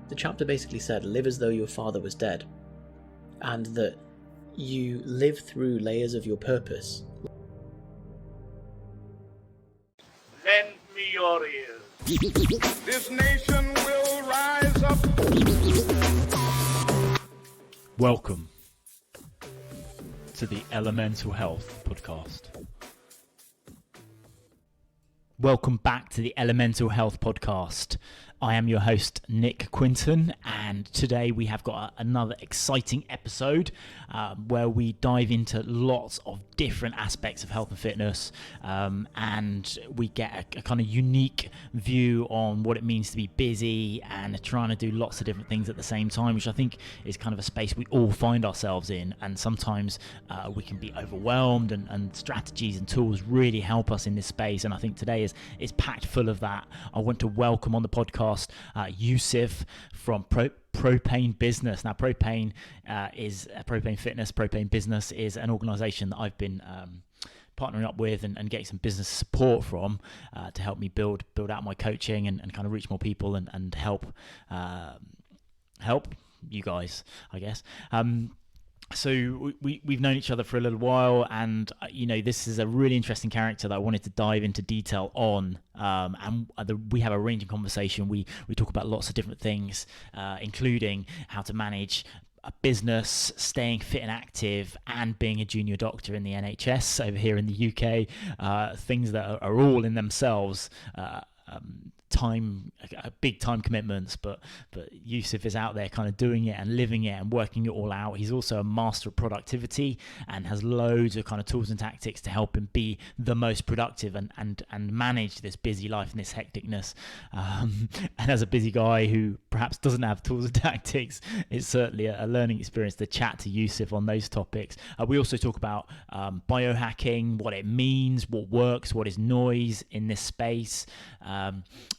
the chapter basically said, live as though your father was dead, and that you live through layers of your purpose. Lend me your ears. This nation will rise up. Welcome to the Elemental Health Podcast. Welcome back to the Elemental Health Podcast. I am your host, Nick Quinton, and today we have got another exciting episode where we dive into lots of different aspects of health and fitness, and we get a kind of unique view on what it means to be busy and trying to do lots of different things at the same time, which I think is kind of a space we all find ourselves in, and sometimes we can be overwhelmed, and strategies and tools really help us in this space, and I think today is packed full of that. I want to welcome on the podcast Yusef from Propane Business. Now, Propane is Propane Fitness. Propane Business is an organisation that I've been partnering up with and getting some business support from to help me build out my coaching and kind of reach more people and help you guys, I guess. So we've known each other for a little while, and this is a really interesting character that I wanted to dive into detail on. We have a ranging conversation. We talk about lots of different things, including how to manage a business, staying fit and active, and being a junior doctor in the NHS over here in the UK. Things that are all in themselves big time commitments, but Yusef is out there kind of doing it and living it and working it all out. He's also a master of productivity and has loads of kind of tools and tactics to help him be the most productive and manage this busy life and this hecticness. And as a busy guy who perhaps doesn't have tools and tactics, it's certainly a learning experience to chat to Yusef on those topics. We also talk about biohacking, what it means, what works, what is noise in this space,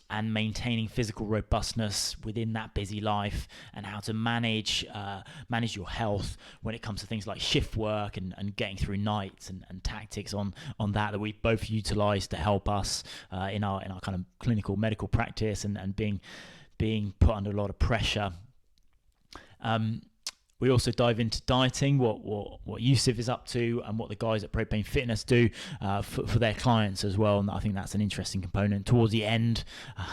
and maintaining physical robustness within that busy life, and how to manage your health when it comes to things like shift work and getting through nights and tactics on that we both utilize to help us in our kind of clinical medical practice and being put under a lot of pressure. We also dive into dieting, what Yusef is up to, and what the guys at Propane Fitness do for their clients as well. And I think that's an interesting component towards the end.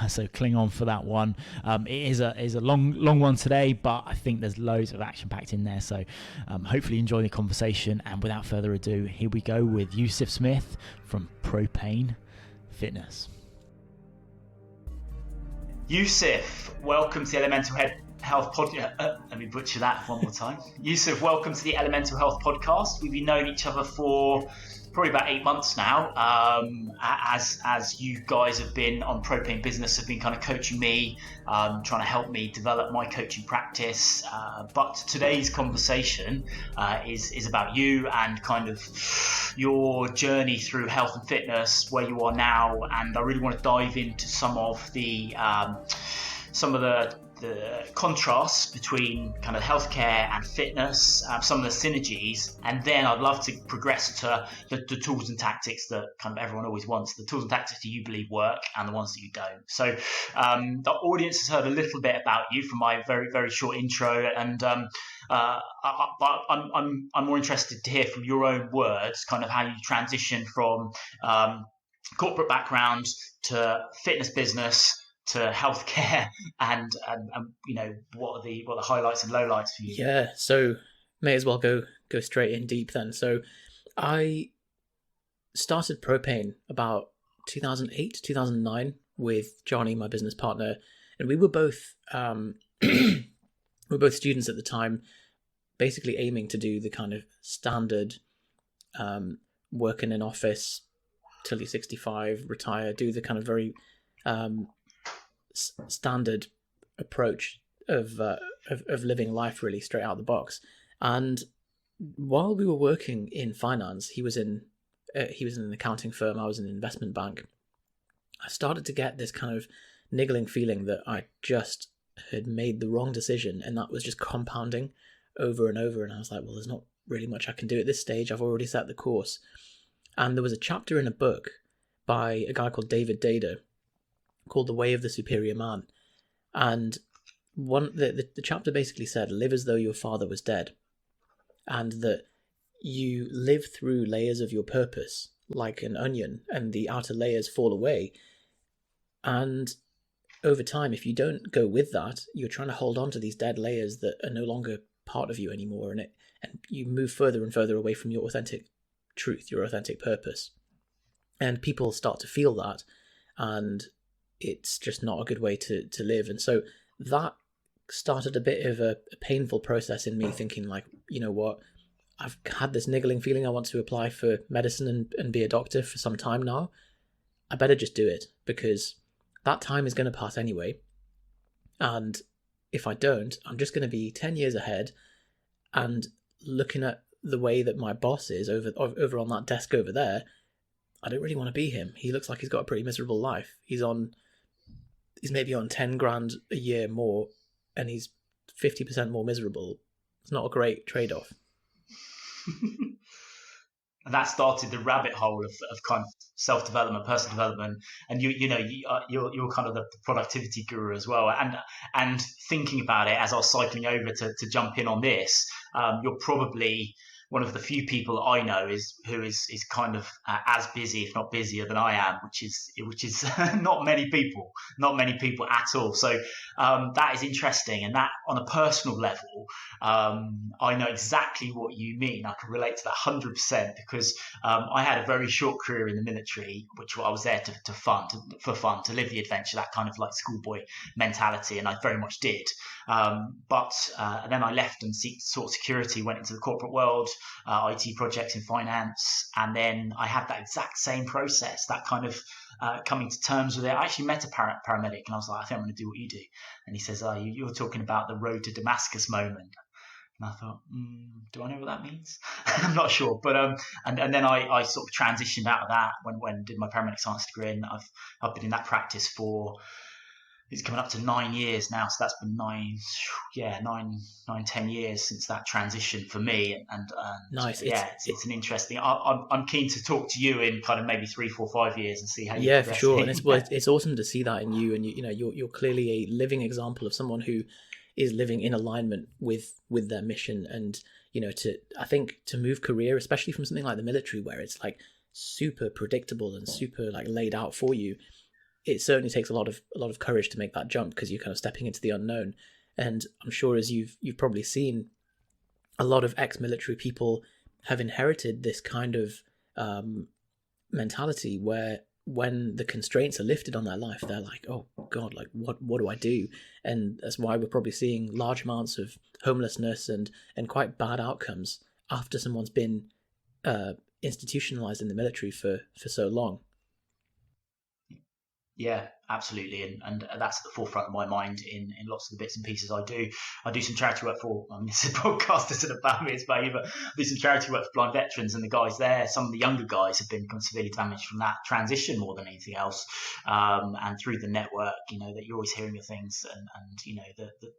So cling on for that one. It is a long one today, but I think there's loads of action packed in there. So hopefully enjoy the conversation. And without further ado, here we go with Yusef Smith from Propane Fitness. Yusef, welcome to the Elemental Health Podcast. Let me butcher that one more time. Yusef, welcome to the Elemental Health Podcast. We've been knowing each other for probably about 8 months now. As you guys have been on Propane Business, have been kind of coaching me, trying to help me develop my coaching practice. But today's conversation is about you and kind of your journey through health and fitness, where you are now. And I really want to dive into some of the contrasts between kind of healthcare and fitness, some of the synergies, and then I'd love to progress to the tools and tactics that kind of everyone always wants, the tools and tactics that you believe work and the ones that you don't. So the audience has heard a little bit about you from my very, very short intro, and I'm more interested to hear from your own words kind of how you transition from corporate background to fitness business to healthcare, and what are the highlights and lowlights for you? Yeah, so may as well go straight in deep then. So I started Propane about 2008, 2009 with Johnny, my business partner, and we were both students at the time, basically aiming to do the kind of standard work in an office till you're 65, retire, do the kind of very standard approach of living life really straight out of the box. And while we were working in finance, he was in an accounting firm, I was in an investment bank. I started to get this kind of niggling feeling that I just had made the wrong decision, and that was just compounding over and over. And I was like, well, there's not really much I can do at this stage. I've already set the course. And there was a chapter in a book by a guy called David Dada called The Way of the Superior Man. And the chapter basically said, live as though your father was dead, and that you live through layers of your purpose like an onion, and the outer layers fall away. And over time, if you don't go with that, you're trying to hold on to these dead layers that are no longer part of you anymore, and you move further and further away from your authentic truth, your authentic purpose. And people start to feel that, and it's just not a good way to live. And so that started a bit of a painful process in me, thinking like, you know what, I've had this niggling feeling I want to apply for medicine and be a doctor for some time now. I better just do it, because that time is going to pass anyway. And if I don't, I'm just going to be 10 years ahead, and looking at the way that my boss is over on that desk over there, I don't really want to be him. He looks like he's got a pretty miserable life. He's maybe on 10 grand a year more, and he's 50% more miserable. It's not a great trade-off. And that started the rabbit hole of kind of self-development, personal development, and you're kind of the productivity guru as well. And thinking about it as I was cycling over to jump in on this, you're probably one of the few people I know who is kind of as busy, if not busier, than I am, which is not many people at all. So that is interesting, and that on a personal level, I know exactly what you mean. I can relate to that 100%, because I had a very short career in the military, which I was there for fun, to live the adventure, that kind of like schoolboy mentality, and I very much did. But then I left and sought security, went into the corporate world, IT projects in finance, and then I had that exact same process, that kind of coming to terms with it. I actually met a paramedic, and I was like, I think I'm going to do what you do. And he says, you're talking about the road to Damascus moment. And I thought, do I know what that means? I'm not sure. But and then I sort of transitioned out of that when I did my paramedic science degree, and I've been in that practice for, it's coming up to 9 years now. So that's been 10 years since that transition for me. And nice. It's an interesting. I'm keen to talk to you in kind of maybe 3, 4, 5 years and see how you. Yeah, for sure. And it's awesome to see that in you, and you're clearly a living example of someone who is living in alignment with their mission. And I think to move career, especially from something like the military, where it's like super predictable and super like laid out for you, it certainly takes a lot of courage to make that jump, because you're kind of stepping into the unknown. And I'm sure, as you've probably seen, a lot of ex-military people have inherited this kind of mentality where when the constraints are lifted on their life, they're like, oh God, like what do I do? And that's why we're probably seeing large amounts of homelessness and quite bad outcomes after someone's been institutionalized in the military for so long. Yeah, absolutely, and that's at the forefront of my mind in lots of the bits and pieces I do. I do some charity work for, this podcast isn't about me, it's about you, but I do some charity work for blind veterans, and the guys there, some of the younger guys, have been severely damaged from that transition more than anything else. And through the network, that you're always hearing of things, and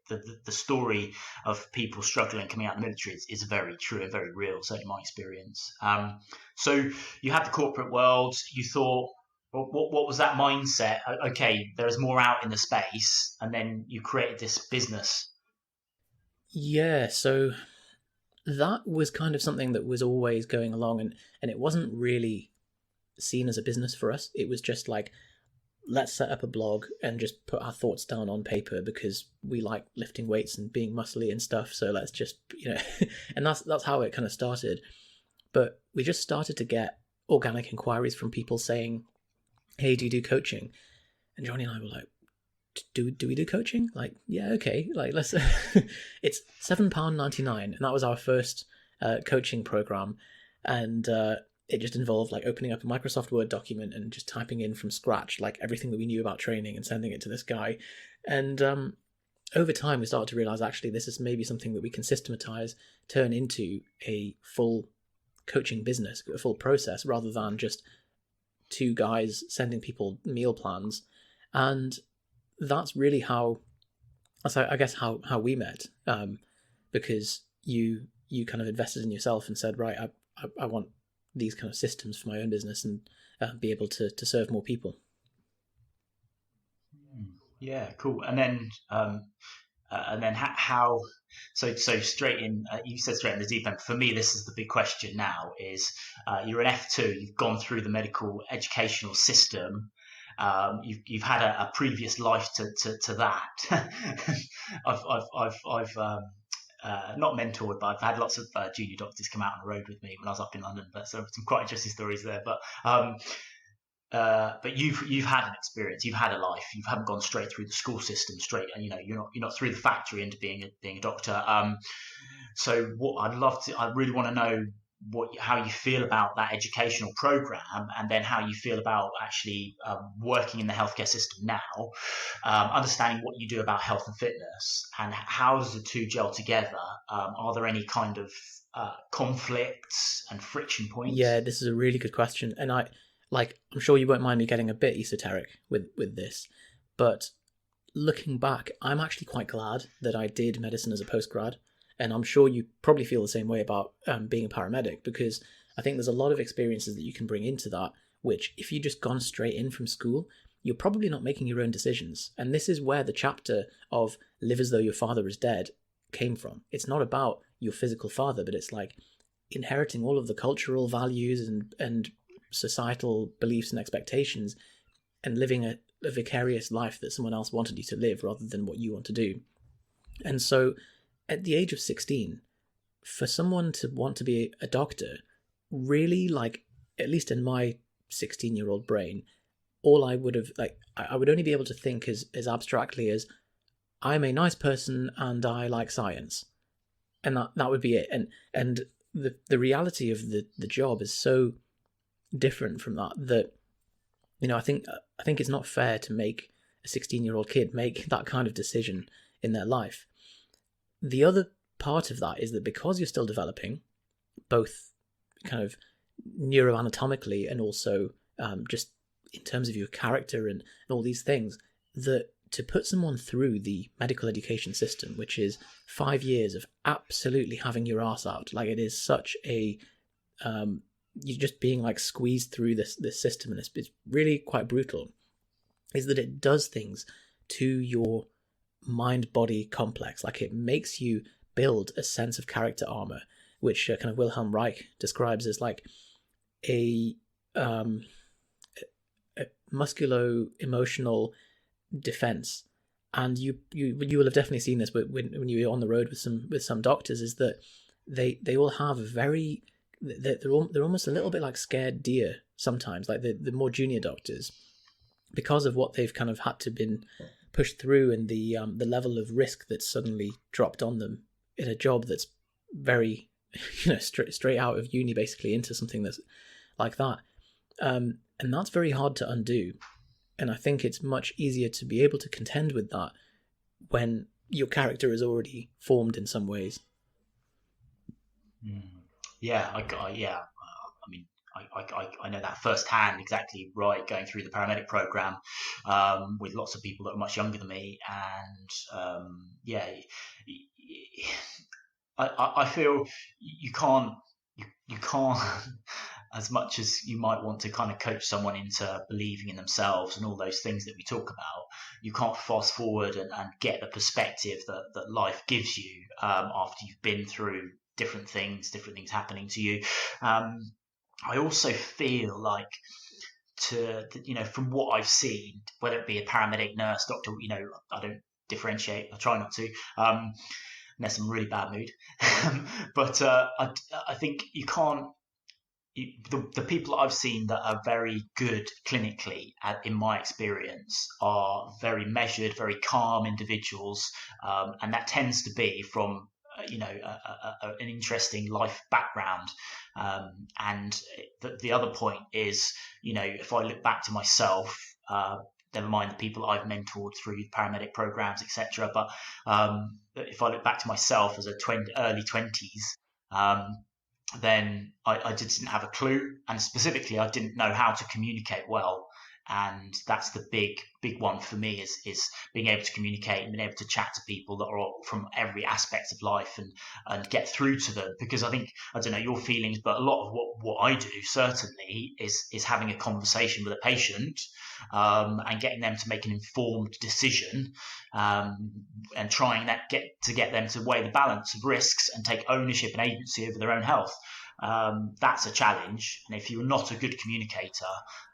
the story of people struggling coming out of the military is very true and very real, certainly in my experience. So you had the corporate world, you thought, what was that mindset? Okay, there's more out in the space, and then you created this business. Yeah, so that was kind of something that was always going along, and it wasn't really seen as a business for us. It was just like, let's set up a blog and just put our thoughts down on paper, because we like lifting weights and being muscly and stuff. So let's just, and that's how it kind of started. But we just started to get organic inquiries from people saying, hey, do you do coaching? And Johnny and I were like, do we do coaching? Like, yeah, okay, like let's it's £7.99, and that was our first coaching program. And it just involved like opening up a Microsoft Word document and just typing in from scratch like everything that we knew about training and sending it to this guy. And over time we started to realize, actually, this is maybe something that we can systematize, turn into a full coaching business, a full process, rather than just two guys sending people meal plans. And that's really how we met, because you kind of invested in yourself and said, right, I want these kind of systems for my own business and be able to serve more people. Yeah, cool. And then and then how so straight in, you said straight in the deep end. For me, this is the big question now is, you're an F2, you've gone through the medical educational system, you've had a previous life to that. I've not mentored, but I've had lots of junior doctors come out on the road with me when I was up in London. But so some quite interesting stories there. But you've had an experience, you've had a life. You haven't gone straight through the school system, straight. You're not through the factory into being a doctor. So what I really want to know how you feel about that educational program, and then how you feel about actually working in the healthcare system now, understanding what you do about health and fitness, and how does the two gel together. Are there any kind of conflicts and friction points? Yeah, this is a really good question, and I'm sure you won't mind me getting a bit esoteric with this, but looking back, I'm actually quite glad that I did medicine as a postgrad. And I'm sure you probably feel the same way about being a paramedic, because I think there's a lot of experiences that you can bring into that, which if you just gone straight in from school, you're probably not making your own decisions. And this is where the chapter of live as though your father is dead came from. It's not about your physical father, but it's like inheriting all of the cultural values and societal beliefs and expectations, and living a vicarious life that someone else wanted you to live rather than what you want to do. And so at the age of 16, for someone to want to be a doctor, really, at least in my 16-year-old brain, all I would have, I would only be able to think as abstractly as, I'm a nice person and I like science. And that would be it. And the reality of the job is so different from that I think it's not fair to make a 16-year-old kid make that kind of decision in their life. The other part of that is that because you're still developing, both kind of neuroanatomically and also just in terms of your character and all these things, that to put someone through the medical education system, which is 5 years of absolutely having your ass out, it is such a you're just being squeezed through this system, and it's really quite brutal, is that it does things to your mind-body complex. It makes you build a sense of character armor, which kind of Wilhelm Reich describes as a musculo-emotional defense. And you will have definitely seen this when you're on the road with some doctors, is that they all have they're almost a little bit like scared deer sometimes, the more junior doctors, because of what they've kind of had to been pushed through, and the level of risk that's suddenly dropped on them in a job that's very straight out of uni, basically, into something that's like that, and that's very hard to undo. And I think it's much easier to be able to contend with that when your character is already formed in some ways. Yeah, I know that firsthand, exactly right, going through the paramedic program with lots of people that are much younger than me. And I feel you can't, as much as you might want to kind of coach someone into believing in themselves and all those things that we talk about, you can't fast forward and get the perspective that life gives you after you've been through different things happening to you. I also feel like, from what I've seen, whether it be a paramedic, nurse, doctor, I don't differentiate. I try not to, unless I'm in a really bad mood. But I think you can't. The people I've seen that are very good clinically, in my experience, are very measured, very calm individuals, and that tends to be from an interesting life background. And the other point is, if I look back to myself, never mind the people I've mentored through paramedic programs, etc. But if I look back to myself as early 20s, then I just didn't have a clue, and specifically I didn't know how to communicate well And that's the big one for me, is being able to communicate and being able to chat to people that are from every aspect of life, and get through to them. Because I think, I don't know your feelings, but a lot of what I do certainly is having a conversation with a patient, and getting them to make an informed decision, and trying get them to weigh the balance of risks and take ownership and agency over their own health. That's a challenge, and if you're not a good communicator,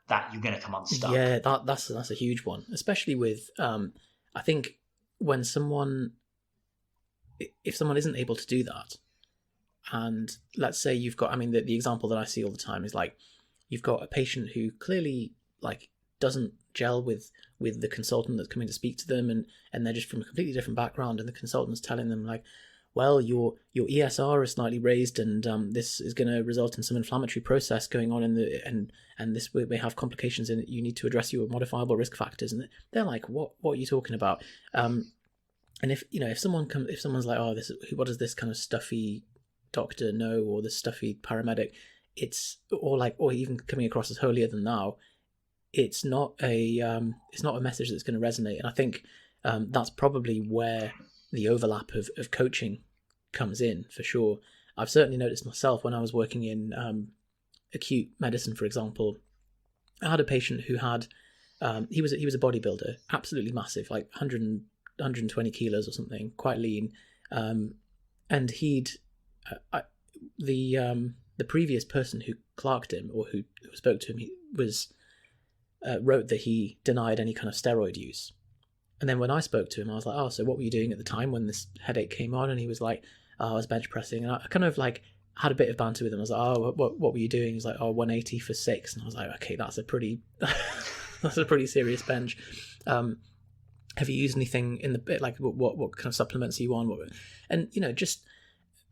that you're going to come unstuck. Yeah, that's a huge one, especially with I think when if someone isn't able to do that, and let's say you've got, I mean, the example that I see all the time is like, you've got a patient who clearly like doesn't gel with the consultant that's coming to speak to them, and they're just from a completely different background, and the consultant's telling them like, well, your ESR is slightly raised, and this is going to result in some inflammatory process going on and this may have complications in it. You need to address your modifiable risk factors. And they're like, what are you talking about? And if someone's like, oh, what does this kind of stuffy doctor know, or this stuffy paramedic? Or even coming across as holier than thou. It's not a message that's going to resonate. And I think that's probably where the overlap of coaching comes in, for sure. I've certainly noticed myself when I was working in acute medicine, for example. I had a patient who had he was a bodybuilder, absolutely massive, like 120 kilos or something, quite lean, and the previous person who clerked him, or who spoke to him, he wrote that he denied any kind of steroid use. And then when I spoke to him, I was like, oh, so what were you doing at the time when this headache came on? And he was like, oh, I was bench pressing. And I kind of like had a bit of banter with him. I was like, oh, what were you doing? He's like, oh, 180 for 6. And I was like, okay, that's a pretty serious bench. Have you used anything in the bit, like what kind of supplements are you on? And, just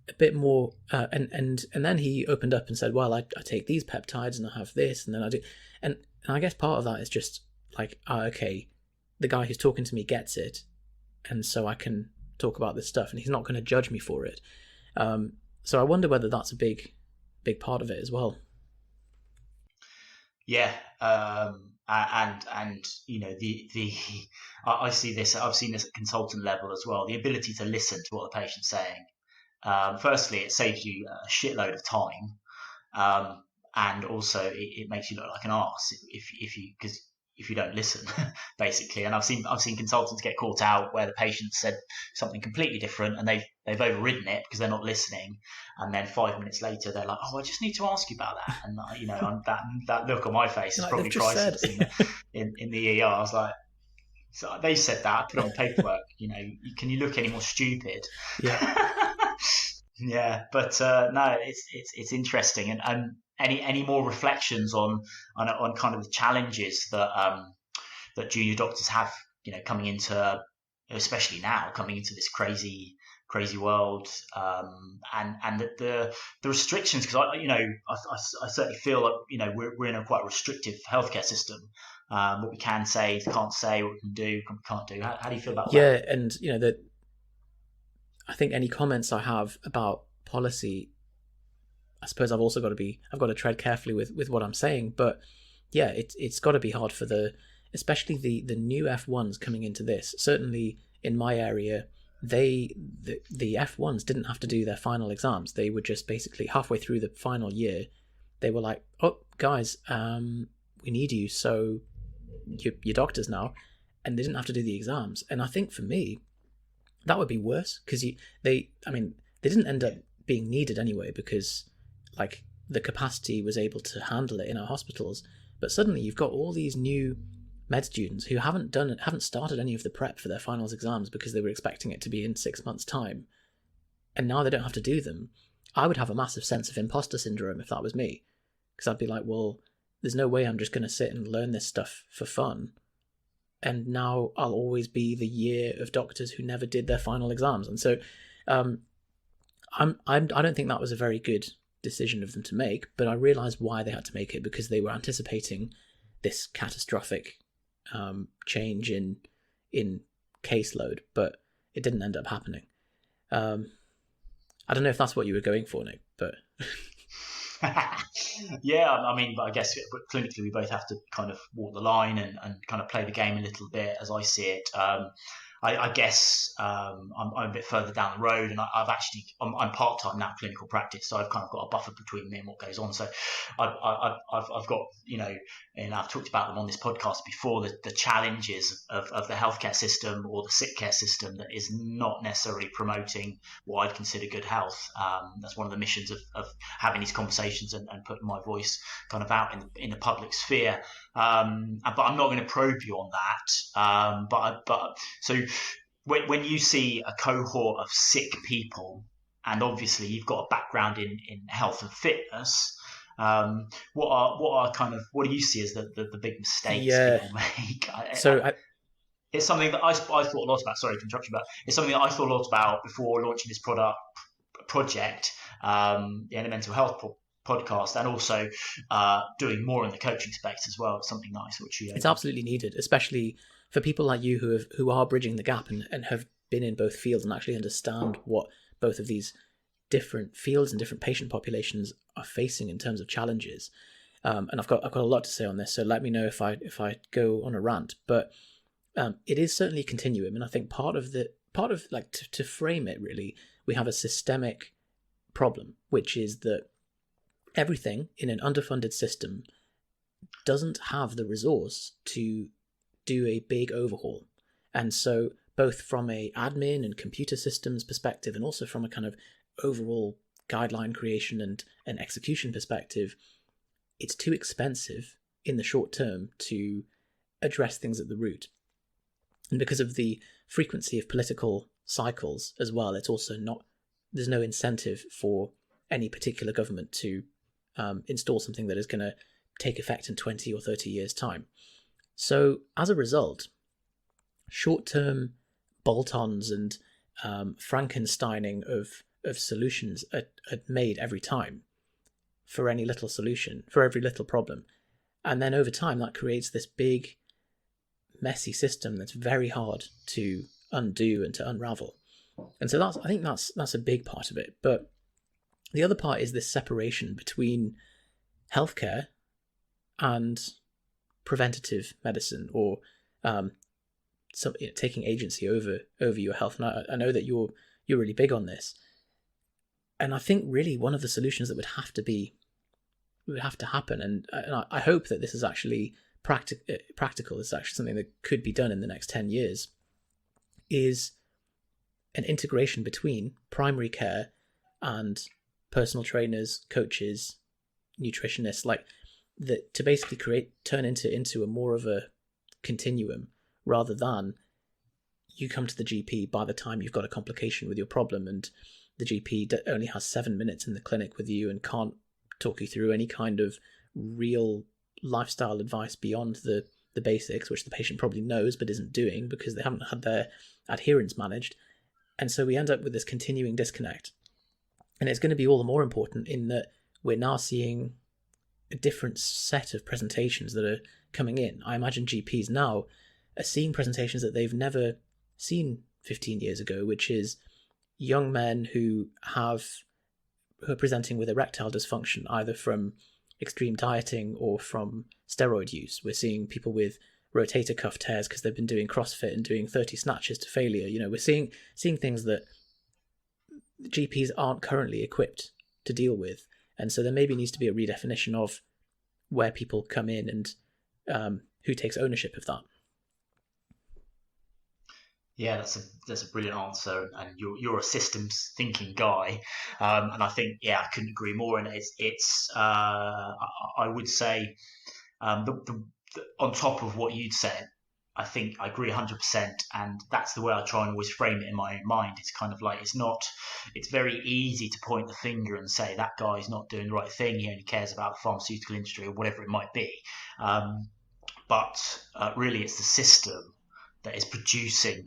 a bit more. And then he opened up and said, well, I take these peptides and I have this, and then I do. And I guess part of that is just like, okay, the guy who's talking to me gets it, and so I can talk about this stuff, and he's not going to judge me for it. So I wonder whether that's a big part of it as well. Yeah, and I see this. I've seen this at consultant level as well. The ability to listen to what the patient's saying. Firstly, it saves you a shitload of time, and also it makes you look like an arse if you don't listen, basically. And I've seen consultants get caught out where the patient said something completely different, and they've overridden it because they're not listening. And then 5 minutes later, they're like, "Oh, I just need to ask you about that." And that look on my face is like, probably priceless in the ER. I was like, so they said that, I put it on paperwork. Can you look any more stupid? Yeah. Yeah, but no, it's interesting. And any more reflections on kind of the challenges that junior doctors have, coming into, especially now, coming into this crazy world, and the restrictions, because I certainly feel like we're in a quite restrictive healthcare system. What we can say, can't say, what we can do, can't do. How do you feel about that? Yeah, and I think any comments I have about policy, I suppose I've got to tread carefully with what I'm saying. But yeah, it's got to be hard for especially the new F1s coming into this. Certainly in my area, the F1s didn't have to do their final exams. They were just basically halfway through the final year, they were like, oh guys, we need you, so you're doctors now, and they didn't have to do the exams. And I think for me, that would be worse, because they didn't end up being needed anyway, because like the capacity was able to handle it in our hospitals. But suddenly you've got all these new med students who haven't started any of the prep for their finals exams because they were expecting it to be in 6 months' time, and now they don't have to do them. I would have a massive sense of imposter syndrome if that was me, because I'd be like, well, there's no way I'm just going to sit and learn this stuff for fun, and now I'll always be the year of doctors who never did their final exams. And so I don't think that was a very good decision of them to make, but I realized why they had to make it, because they were anticipating this catastrophic change in caseload, but it didn't end up happening. I don't know if that's what you were going for, Nick, but Yeah, I mean, but I guess clinically we both have to kind of walk the line and kind of play the game a little bit as I see it. I guess I'm a bit further down the road, and I'm part time now, clinical practice, so I've kind of got a buffer between me and what goes on. So I've got, and I've talked about them on this podcast before, the challenges of the healthcare system or the sick care system that is not necessarily promoting what I'd consider good health. That's one of the missions of having these conversations and putting my voice kind of out in the public sphere. But I'm not going to probe you on that. So when you see a cohort of sick people, and obviously you've got a background in health and fitness, what do you see as the big mistakes people make? It's something that I thought a lot about. Sorry to interrupt you, but it's something that I thought a lot about before launching this project, the Elemental Health podcast, and also doing more in the coaching space as well. It's something nice, which it's absolutely needed, especially for people like you who are bridging the gap and have been in both fields and actually understand what both of these different fields and different patient populations are facing in terms of challenges. And I've got a lot to say on this, so let me know if I go on a rant. But it is certainly a continuum, and I think part of to frame it really, we have a systemic problem, which is that everything in an underfunded system doesn't have the resource to do a big overhaul. And so both from a admin and computer systems perspective, and also from a kind of overall guideline creation and execution perspective, it's too expensive in the short term to address things at the root. And because of the frequency of political cycles as well, it's also there's no incentive for any particular government to install something that is going to take effect in 20 or 30 years' time. So as a result, short-term bolt-ons and Frankensteining of solutions are made every time for any little solution, for every little problem. And then over time, that creates this big, messy system that's very hard to undo and to unravel. And so I think that's a big part of it. But the other part is this separation between healthcare and preventative medicine, or taking agency over your health. And I know that you're really big on this. And I think really one of the solutions that would have to happen, and I hope that this is actually practical. This is actually something that could be done in the next 10 years, is an integration between primary care and personal trainers, coaches, nutritionists, like that, to basically turn into a more of a continuum, rather than you come to the GP by the time you've got a complication with your problem, and the GP only has 7 minutes in the clinic with you and can't talk you through any kind of real lifestyle advice beyond the basics, which the patient probably knows but isn't doing because they haven't had their adherence managed. And so we end up with this continuing disconnect. And it's going to be all the more important in that we're now seeing a different set of presentations that are coming in. I imagine GPs now are seeing presentations that they've never seen 15 years ago, which is young men who are presenting with erectile dysfunction, either from extreme dieting or from steroid use. We're seeing people with rotator cuff tears because they've been doing CrossFit and doing 30 snatches to failure. We're seeing things that GPs aren't currently equipped to deal with. And so there maybe needs to be a redefinition of where people come in and who takes ownership of that. Yeah, that's a brilliant answer, and you're a systems thinking guy, and I think I couldn't agree more. And it's I would say on top of what you'd said, I think I agree 100%, and that's the way I try and always frame it in my own mind. It's kind of like it's very easy to point the finger and say that guy's not doing the right thing. He only cares about the pharmaceutical industry or whatever it might be, but really it's the system that is producing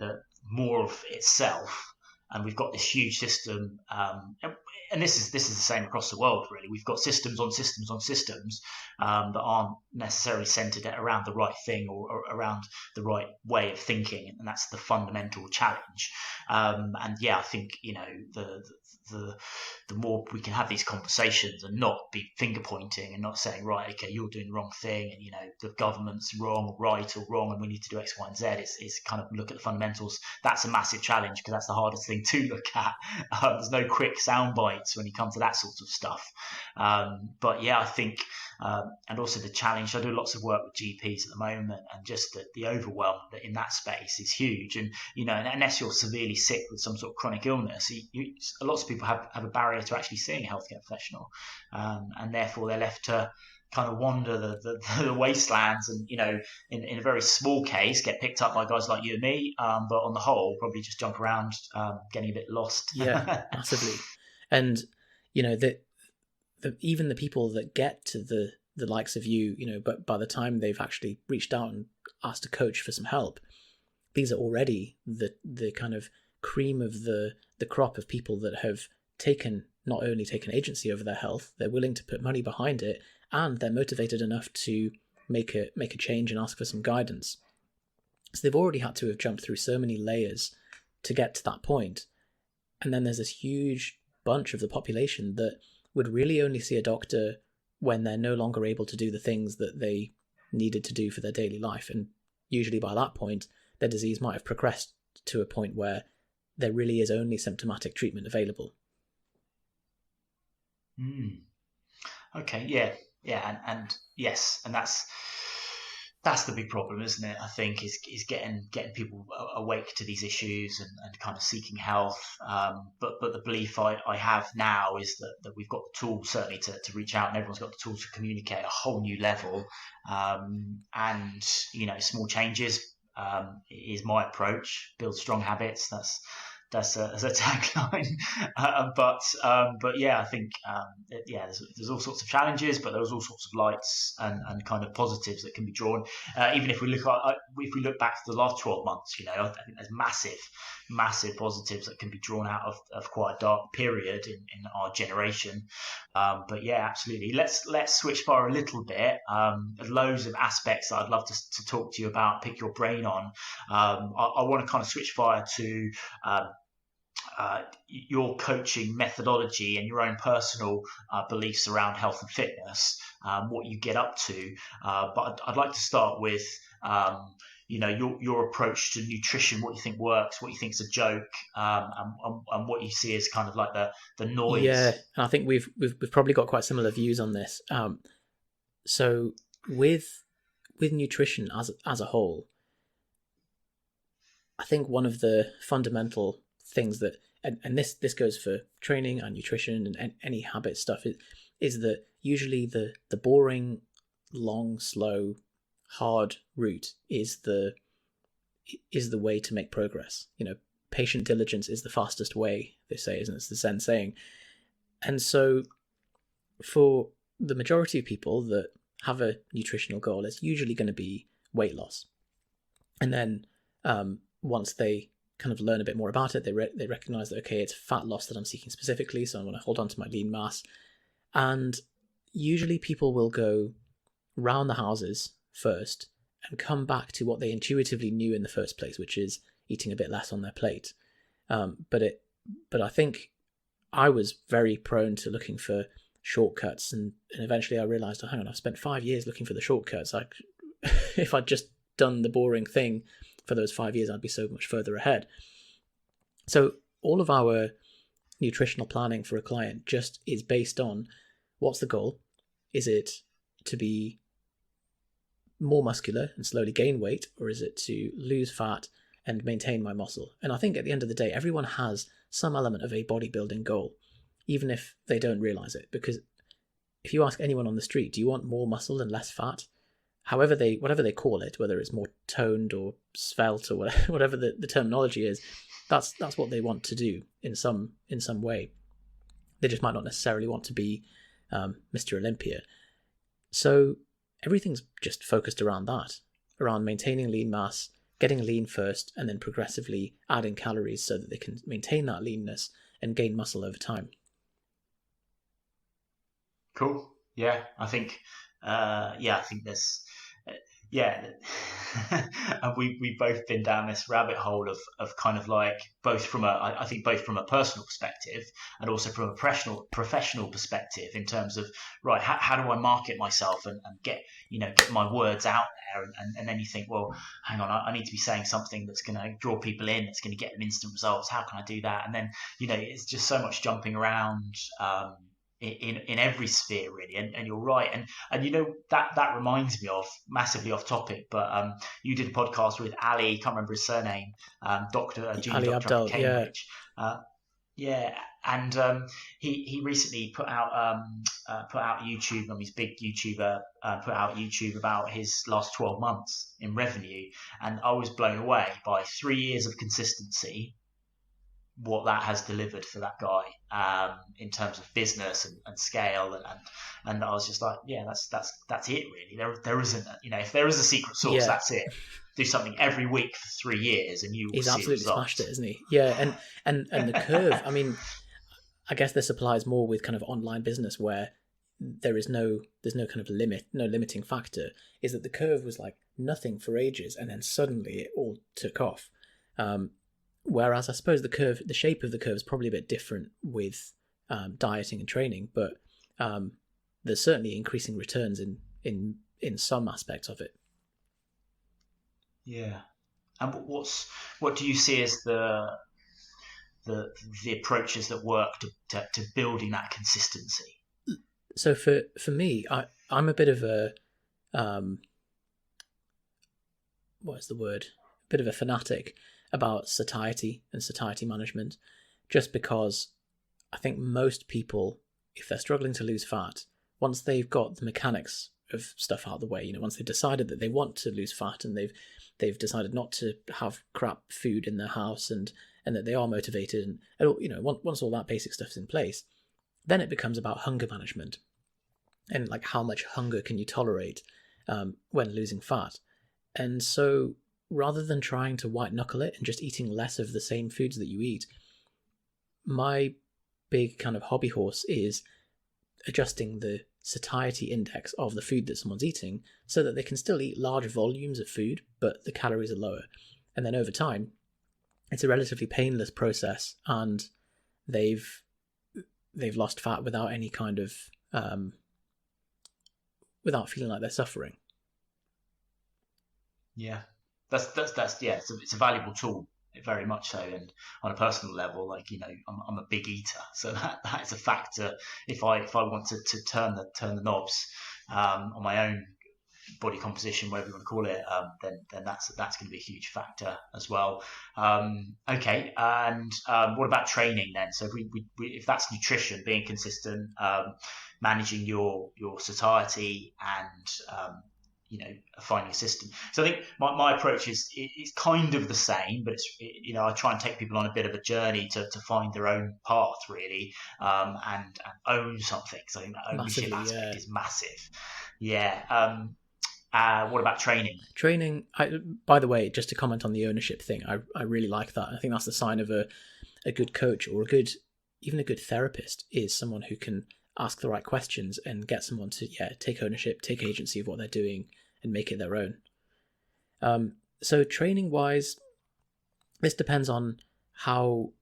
more of itself, and we've got this huge system. And this is the same across the world, really. We've got systems on systems on systems that aren't necessarily centered around the right thing or around the right way of thinking, and that's the fundamental challenge. And yeah, I think the more we can have these conversations and not be finger pointing and not saying, right, okay, you're doing the wrong thing, and the government's wrong, right or wrong, and we need to do X, Y, and Z. Is kind of look at the fundamentals. That's a massive challenge because that's the hardest thing to look at. There's no quick sound bites when you come to that sort of stuff. But yeah, I think, and also the challenge. I do lots of work with GPs at the moment, and just the overwhelm that in that space is huge. And unless you're severely sick with some sort of chronic illness, lots of people have a barrier to actually seeing a healthcare professional, and therefore they're left to kind of wander the wastelands, and in a very small case get picked up by guys like you and me, but on the whole probably just jump around, getting a bit lost. Yeah, massively. And even the people that get to the likes of you, but by the time they've actually reached out and asked a coach for some help, these are already the kind of cream of the crop of people that have not only taken agency over their health, they're willing to put money behind it, and they're motivated enough to make a change and ask for some guidance. So they've already had to have jumped through so many layers to get to that point. And then there's this huge bunch of the population that would really only see a doctor when they're no longer able to do the things that they needed to do for their daily life. And usually by that point, their disease might have progressed to a point where there really is only symptomatic treatment available. Okay, yeah, and yes, and that's the big problem, isn't it? I think is getting people awake to these issues and kind of seeking health. But the belief I have now is that we've got the tools certainly to reach out, and everyone's got the tools to communicate at a whole new level. And small changes is my approach. Build strong habits. That's a tagline. But yeah, I think there's all sorts of challenges, but there's all sorts of lights and kind of positives that can be drawn. Even if we look back to the last 12 months, I think there's massive positives that can be drawn out of quite a dark period in our generation. But yeah, absolutely. Let's switch fire a little bit. There's loads of aspects that I'd love to talk to you about, pick your brain on. I want to kind of switch fire to your coaching methodology and your own personal beliefs around health and fitness, what you get up to. But I'd like to start with, your approach to nutrition, what you think works, what you think is a joke, and what you see as kind of like the noise. Yeah, and I think we've probably got quite similar views on this. So with nutrition as a whole, I think one of the fundamental things that, and this goes for training and nutrition and any habit stuff, is that usually the boring, long, slow, hard route is the way to make progress. Patient diligence is the fastest way, they say, isn't it? It's the Zen saying. And so for the majority of people that have a nutritional goal, it's usually going to be weight loss. And then once they kind of learn a bit more about it, they recognize that, okay, it's fat loss that I'm seeking specifically, so I want to hold on to my lean mass. And usually people will go round the houses first and come back to what they intuitively knew in the first place, which is eating a bit less on their plate. But I think I was very prone to looking for shortcuts, and eventually I realized, hang on, I've spent 5 years looking for the shortcuts. If I'd just done the boring thing for those 5 years, I'd be so much further ahead. So all of our nutritional planning for a client just is based on, what's the goal? Is it to be more muscular and slowly gain weight, or is it to lose fat and maintain my muscle? And I think at the end of the day, everyone has some element of a bodybuilding goal, even if they don't realize it. Because if you ask anyone on the street, do you want more muscle and less fat? Whatever they call it, whether it's more toned or svelte or whatever the terminology is, that's what they want to do in some way. They just might not necessarily want to be Mr. Olympia. So everything's just focused around that, around maintaining lean mass, getting lean first and then progressively adding calories so that they can maintain that leanness and gain muscle over time. Cool. Yeah, I think. I think there's. Yeah, and we've both been down this rabbit hole of kind of like both from I think both from a personal perspective and also from a professional perspective in terms of right, how do I market myself and get my words out there, and then you think, well, hang on, I need to be saying something that's going to draw people in, that's going to get them instant results. How can I do that? And then it's just so much jumping around. In every sphere really, and you're right, and that reminds me of, massively off topic, but you did a podcast with Ali, can't remember his surname, junior Ali doctor Abdal, at Cambridge. Yeah, and he recently put out YouTube. I mean, he's a big YouTuber. Put out YouTube about his last 12 months in revenue, and I was blown away by 3 years of consistency, what that has delivered for that guy in terms of business and scale, and I was just like, yeah, that's it really. There isn't, if there is a secret sauce, that's it. Do something every week for 3 years and you will He's see absolutely results. smashed it, isn't he? Yeah, and the curve, I mean, I guess this applies more with kind of online business where there's no kind of limiting factor, is that the curve was like nothing for ages and then suddenly it all took off. Whereas I suppose the shape of the curve is probably a bit different with dieting and training, but there's certainly increasing returns in some aspects of it. Yeah, and what do you see as the approaches that work to building that consistency? So for me, I'm a bit of a what's the word? A bit of a fanatic about satiety and satiety management, just because I think most people, if they're struggling to lose fat, once they've got the mechanics of stuff out of the way, once they've decided that they want to lose fat and they've decided not to have crap food in their house and that they are motivated and once all that basic stuff's in place, then it becomes about hunger management and like how much hunger can you tolerate when losing fat. And so rather than trying to white knuckle it and just eating less of the same foods that you eat, my big kind of hobby horse is adjusting the satiety index of the food that someone's eating so that they can still eat large volumes of food, but the calories are lower. And then over time, it's a relatively painless process and they've lost fat without any kind of, without feeling like they're suffering. Yeah. That's yeah, it's a valuable tool, very much so. And on a personal level, like I'm a big eater, so that is a factor. If I want to turn the knobs on my own body composition, whatever you want to call it, then that's going to be a huge factor as well. Okay, and what about training then? So if that's nutrition, being consistent, managing your satiety, and finding a system. So I think my approach is kind of the same, but it's I try and take people on a bit of a journey to find their own path really, and own something. So I think that ownership aspect is massive. Yeah. What about training? Training, by the way, just to comment on the ownership thing, I really like that. I think that's the sign of a good coach or even a good therapist is someone who can ask the right questions and get someone to take ownership, take agency of what they're doing and make it their own. So training wise, this depends on how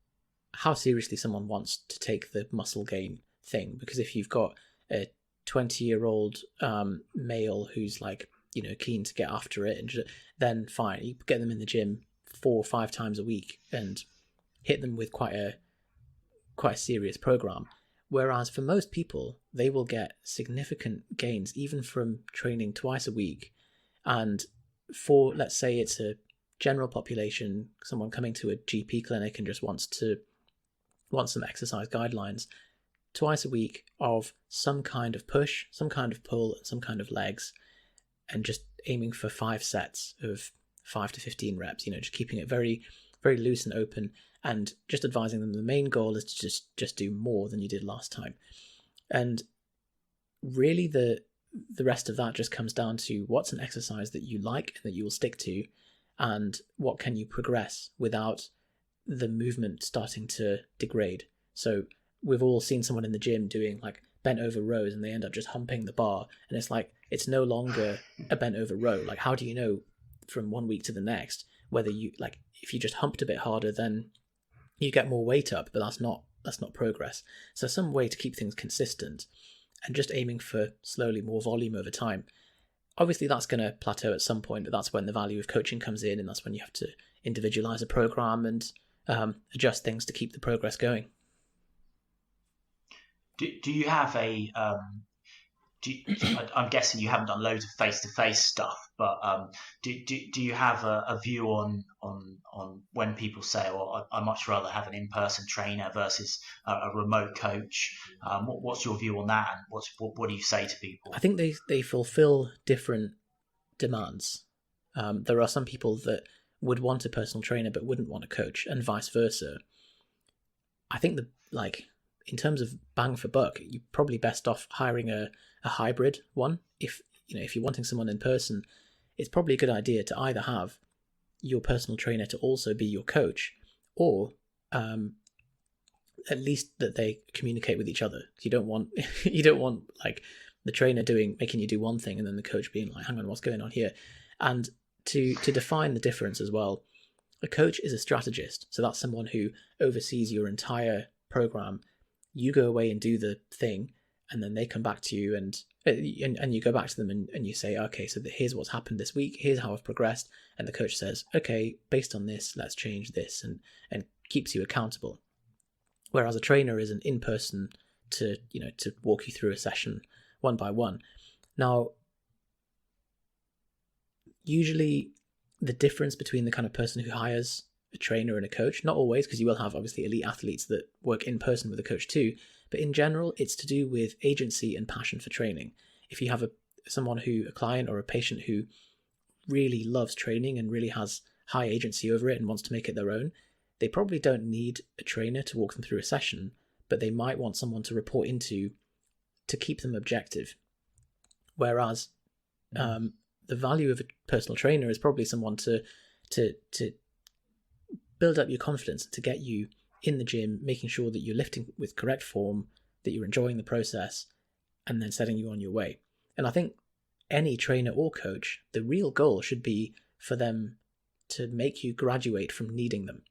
seriously someone wants to take the muscle gain thing, because if you've got a 20-year-old male who's like keen to get after it, and then fine, you get them in the gym 4 or 5 times a week and hit them with quite a serious program. Whereas for most people, they will get significant gains even from training twice a week. And for, let's say it's a general population, someone coming to a GP clinic and just wants some exercise guidelines, twice a week of some kind of push, some kind of pull, and some kind of legs, and just aiming for 5 sets of 5 to 15 reps, just keeping it very, very loose and open, and just advising them the main goal is to just do more than you did last time. And really the rest of that just comes down to what's an exercise that you like and that you will stick to, and what can you progress without the movement starting to degrade. So we've all seen someone in the gym doing like bent over rows and they end up just humping the bar, and it's like it's no longer a bent over row. Like, how do you know from one week to the next whether you, like, if you just humped a bit harder, then you get more weight up, but that's not progress. So some way to keep things consistent and just aiming for slowly more volume over time. Obviously that's going to plateau at some point, but that's when the value of coaching comes in, and that's when you have to individualize a program and adjust things to keep the progress going. Do you have a I'm guessing you haven't done loads of face-to-face stuff, but do you have a view on when people say, "Well, I much rather have an in-person trainer versus a remote coach"? What's your view on that, and what do you say to people? I think they fulfill different demands. There are some people that would want a personal trainer but wouldn't want a coach, and vice versa. I think in terms of bang for buck, you're probably best off hiring a hybrid one. If you're wanting someone in person, it's probably a good idea to either have your personal trainer to also be your coach, or at least that they communicate with each other. You don't want like the trainer making you do one thing and then the coach being like, hang on, what's going on here? And to define the difference as well, a coach is a strategist. So that's someone who oversees your entire program. You go away and do the thing, and then they come back to you and you go back to them and you say, okay, so here's what's happened this week, here's how I've progressed. And the coach says, okay, based on this, let's change this, and keeps you accountable. Whereas a trainer is an in-person to walk you through a session one by one. Now, usually the difference between the kind of person who hires a trainer and a coach, not always, because you will have obviously elite athletes that work in person with a coach too, but in general it's to do with agency and passion for training. If you have a client or a patient who really loves training and really has high agency over it and wants to make it their own, they probably don't need a trainer to walk them through a session, but they might want someone to report into to keep them objective. Whereas the value of a personal trainer is probably someone to build up your confidence, to get you in the gym, making sure that you're lifting with correct form, that you're enjoying the process, and then setting you on your way. And I think any trainer or coach, the real goal should be for them to make you graduate from needing them.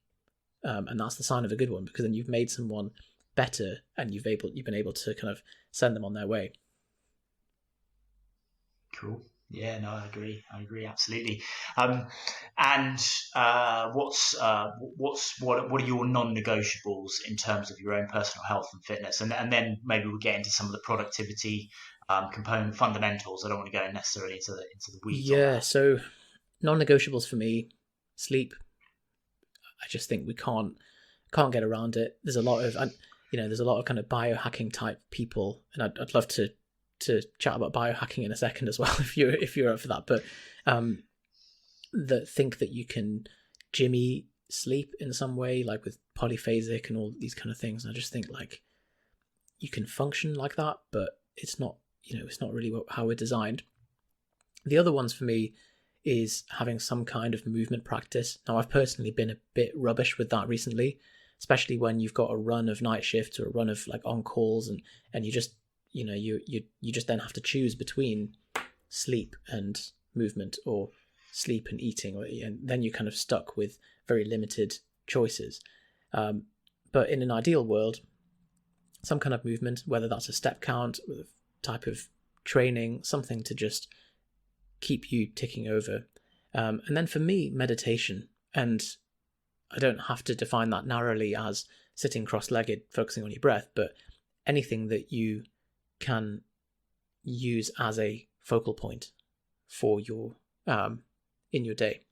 And that's the sign of a good one, because then you've made someone better and you've been able to kind of send them on their way. Cool. Yeah, no, I agree, absolutely. And what are your non-negotiables in terms of your own personal health and fitness? And then maybe we'll get into some of the productivity component fundamentals. I don't want to go necessarily into the weeds. Yeah, so non-negotiables for me: sleep. I just think we can't get around it. There's a lot of kind of biohacking type people, and I'd love to chat about biohacking in a second as well if you're up for that, but that think that you can jimmy sleep in some way, like with polyphasic and all these kind of things. And I just think like you can function like that, but it's not really how we're designed. The other ones for me is having some kind of movement practice. Now, I've personally been a bit rubbish with that recently, especially when you've got a run of night shifts or a run of like on calls, and you just you just then have to choose between sleep and movement, or sleep and eating, and then you're kind of stuck with very limited choices. But in an ideal world, some kind of movement, whether that's a step count, a type of training, something to just keep you ticking over. And then for me, meditation. And I don't have to define that narrowly as sitting cross-legged, focusing on your breath, but anything that you can use as a focal point for your in your day.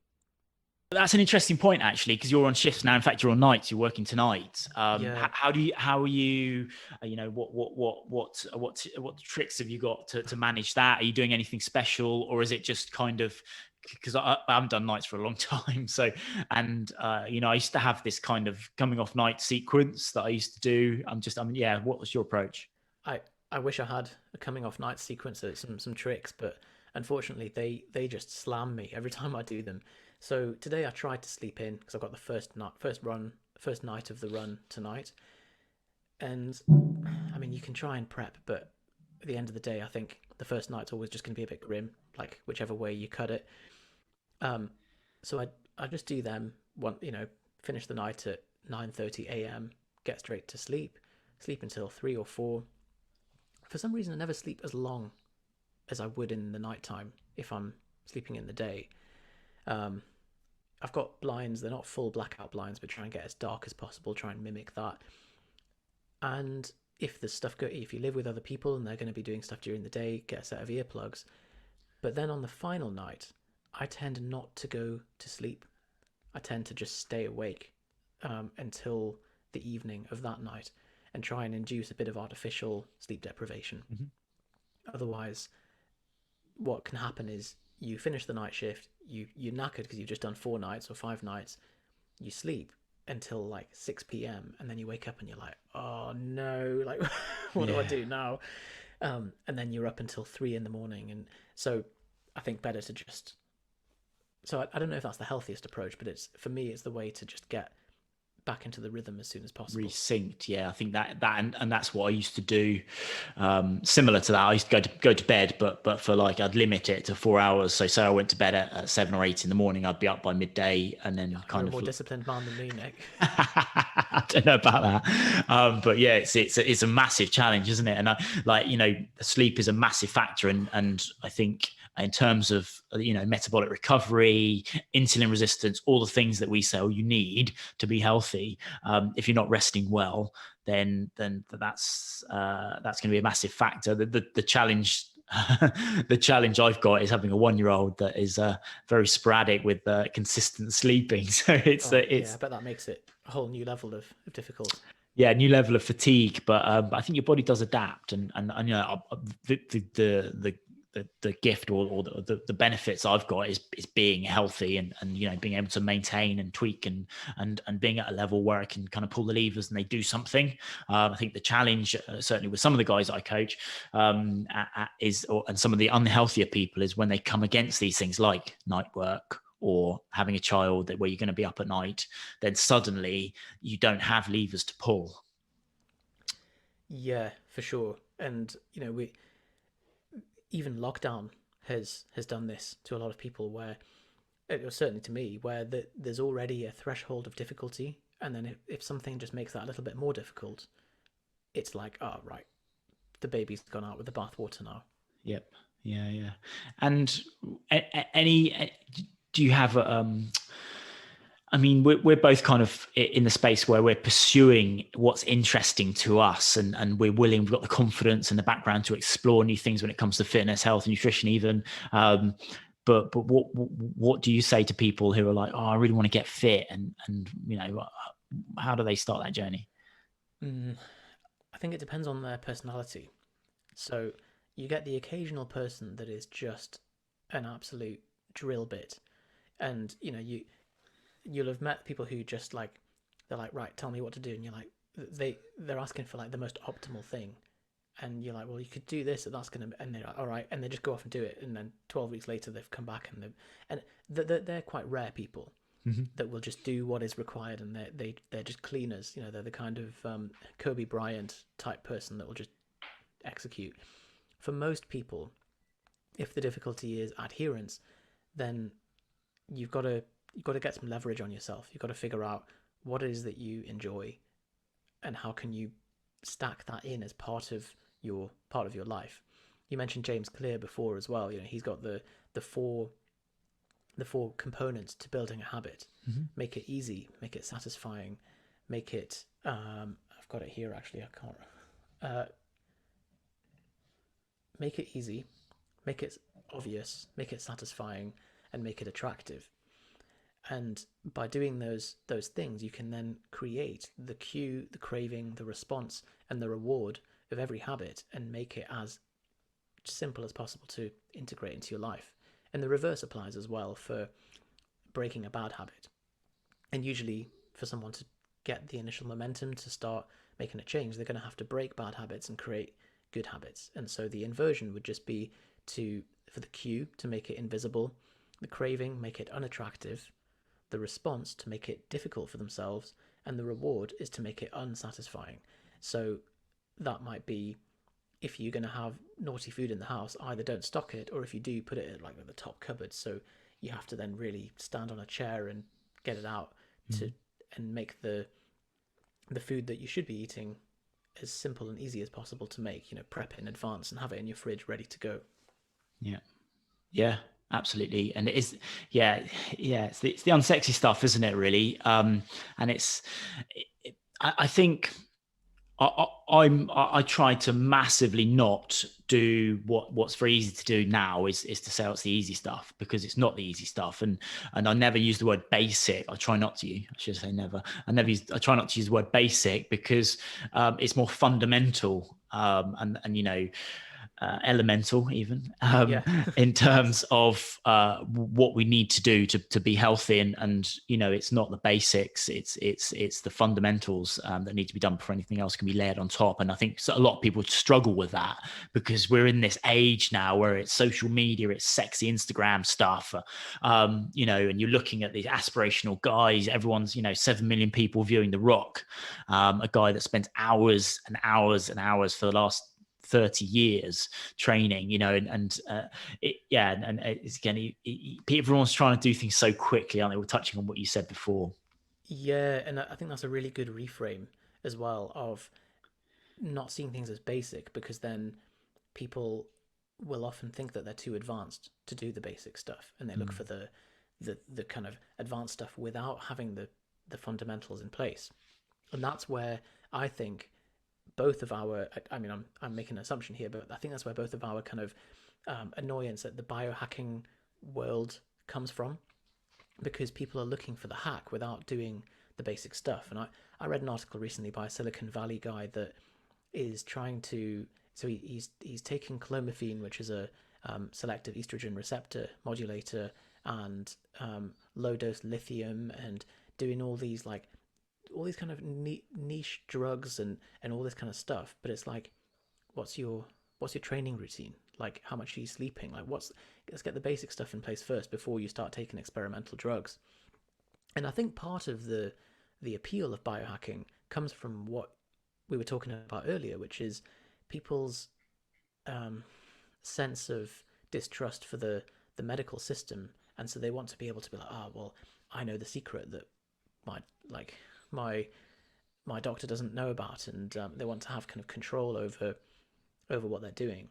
That's an interesting point, actually, because you're on shifts now. In fact, you're on nights. You're working tonight. Yeah. How are you? What tricks have you got to manage that? Are you doing anything special, or is it just kind of, because I haven't done nights for a long time. So, and I used to have this kind of coming off night sequence that I used to do. What was your approach? I wish I had a coming off night sequence, some tricks, but unfortunately they just slam me every time I do them. So today I tried to sleep in because I've got the first night of the run tonight. And I mean, you can try and prep, but at the end of the day, I think the first night's always just going to be a bit grim, like whichever way you cut it. Um, so I just do them finish the night at 9:30 a.m., get straight to sleep until 3 or 4. For some reason, I never sleep as long as I would in the nighttime if I'm sleeping in the day. Um, I've got blinds; they're not full blackout blinds, but try and get as dark as possible. Try and mimic that. And if you live with other people and they're going to be doing stuff during the day, get a set of earplugs. But then on the final night, I tend not to go to sleep. I tend to just stay awake until the evening of that night and try and induce a bit of artificial sleep deprivation. Otherwise, what can happen is you finish the night shift, you're knackered because you've just done 4 nights or 5 nights, you sleep until like 6 p.m. and then you wake up and you're like, oh no, like what do I do now? And then you're up until 3 in the morning. And so I think better to just, so I don't know if that's the healthiest approach, but for me, it's the way to just get back into the rhythm as soon as possible. Resynced, yeah. I think that and that's what I used to do. Similar to that, I used to go to bed, but for like I'd limit it to 4 hours. So say I went to bed at 7 or 8 in the morning, I'd be up by midday, and then kind You're of a more disciplined man than me, Nick. I don't know about that, but yeah, it's a massive challenge, isn't it? And sleep is a massive factor, and I think in terms of metabolic recovery, insulin resistance, all the things that we say you need to be healthy. If you're not resting well, then that's going to be a massive factor. The challenge. The challenge I've got is having a 1-year-old that is very sporadic with consistent sleeping. So it's I bet that makes it a whole new level of difficulty. Yeah, new level of fatigue, but I think your body does adapt, and the gift or the benefits I've got is being healthy and being able to maintain and tweak and being at a level where I can kind of pull the levers and they do something. I think the challenge, certainly with some of the guys I coach, and some of the unhealthier people, is when they come against these things like night work or having a child where you're going to be up at night, then suddenly you don't have levers to pull. Yeah, for sure. And even lockdown has done this to a lot of people, where it was certainly to me, where there's already a threshold of difficulty, and then if something just makes that a little bit more difficult, it's like, oh right, the baby's gone out with the bathwater now. Yep. Yeah. And do you have I mean, we're both kind of in the space where we're pursuing what's interesting to us, and we've got the confidence and the background to explore new things when it comes to fitness, health, and nutrition even. But what do you say to people who are like, oh, I really want to get fit, and how do they start that journey? I think it depends on their personality. So you get the occasional person that is just an absolute drill bit, and you'll have met people who just like, they're like, right, tell me what to do, and you're like, they're asking for like the most optimal thing, and you're like, well, you could do this, and that's gonna, and they're like, all right, and they just go off and do it, and then 12 weeks later they've come back, and they're quite rare people that will just do what is required, and they're just cleaners. They're the kind of Kobe Bryant type person that will just execute. For most people, if the difficulty is adherence, then you've got to get some leverage on yourself. You've got to figure out what it is that you enjoy, and how can you stack that in as part of your life. You mentioned James Clear before as well. He's got the four components to building a habit. Make it easy, make it satisfying, make it I've got it here actually, I can't make it easy, make it obvious, make it satisfying, and make it attractive. And by doing those things, you can then create the cue, the craving, the response, and the reward of every habit, and make it as simple as possible to integrate into your life. And the reverse applies as well for breaking a bad habit. And usually for someone to get the initial momentum to start making a change, they're going to have to break bad habits and create good habits. And so the inversion would just be for the cue to make it invisible, the craving, make it unattractive, the response to make it difficult for themselves, and the reward is to make it unsatisfying. So that might be, if you're going to have naughty food in the house, either don't stock it, or if you do, put it at like the top cupboard, so you have to then really stand on a chair and get it out to and make the food that you should be eating as simple and easy as possible to make. Prep it in advance and have it in your fridge ready to go. Yeah, absolutely. And it is, it's the unsexy stuff, isn't it, really? And I think I try to massively not do what's very easy to do now is to say it's the easy stuff, because it's not the easy stuff. And I never use the word basic. I try not to. I should say never. I try not to use the word basic, because it's more fundamental. And elemental even in terms of what we need to do to be healthy, and it's not the basics, it's the fundamentals that need to be done before anything else can be layered on top. And I think a lot of people struggle with that, because we're in this age now where it's social media, it's sexy Instagram stuff, and you're looking at these aspirational guys. Everyone's 7 million people viewing The Rock, a guy that spent hours and hours and hours for the last 30 years training, and it's again, everyone's trying to do things so quickly, aren't they? We're touching on what you said before. Yeah, and I think that's a really good reframe as well, of not seeing things as basic, because then people will often think that they're too advanced to do the basic stuff, and they look for the kind of advanced stuff without having the fundamentals in place. And that's where I think both of our, I'm making an assumption here, but I think that's where both of our kind of annoyance at the biohacking world comes from, because people are looking for the hack without doing the basic stuff. And I read an article recently by a Silicon Valley guy that is trying to, so he's taking clomiphene, which is a selective estrogen receptor modulator, and low dose lithium, and doing all these kind of niche drugs and all this kind of stuff. But it's like, what's your training routine? Like, how much are you sleeping? Like, let's get the basic stuff in place first before you start taking experimental drugs. And I think part of the appeal of biohacking comes from what we were talking about earlier, which is people's sense of distrust for the medical system. And so they want to be able to be like, well, I know the secret that my doctor doesn't know about, and they want to have kind of control over what they're doing,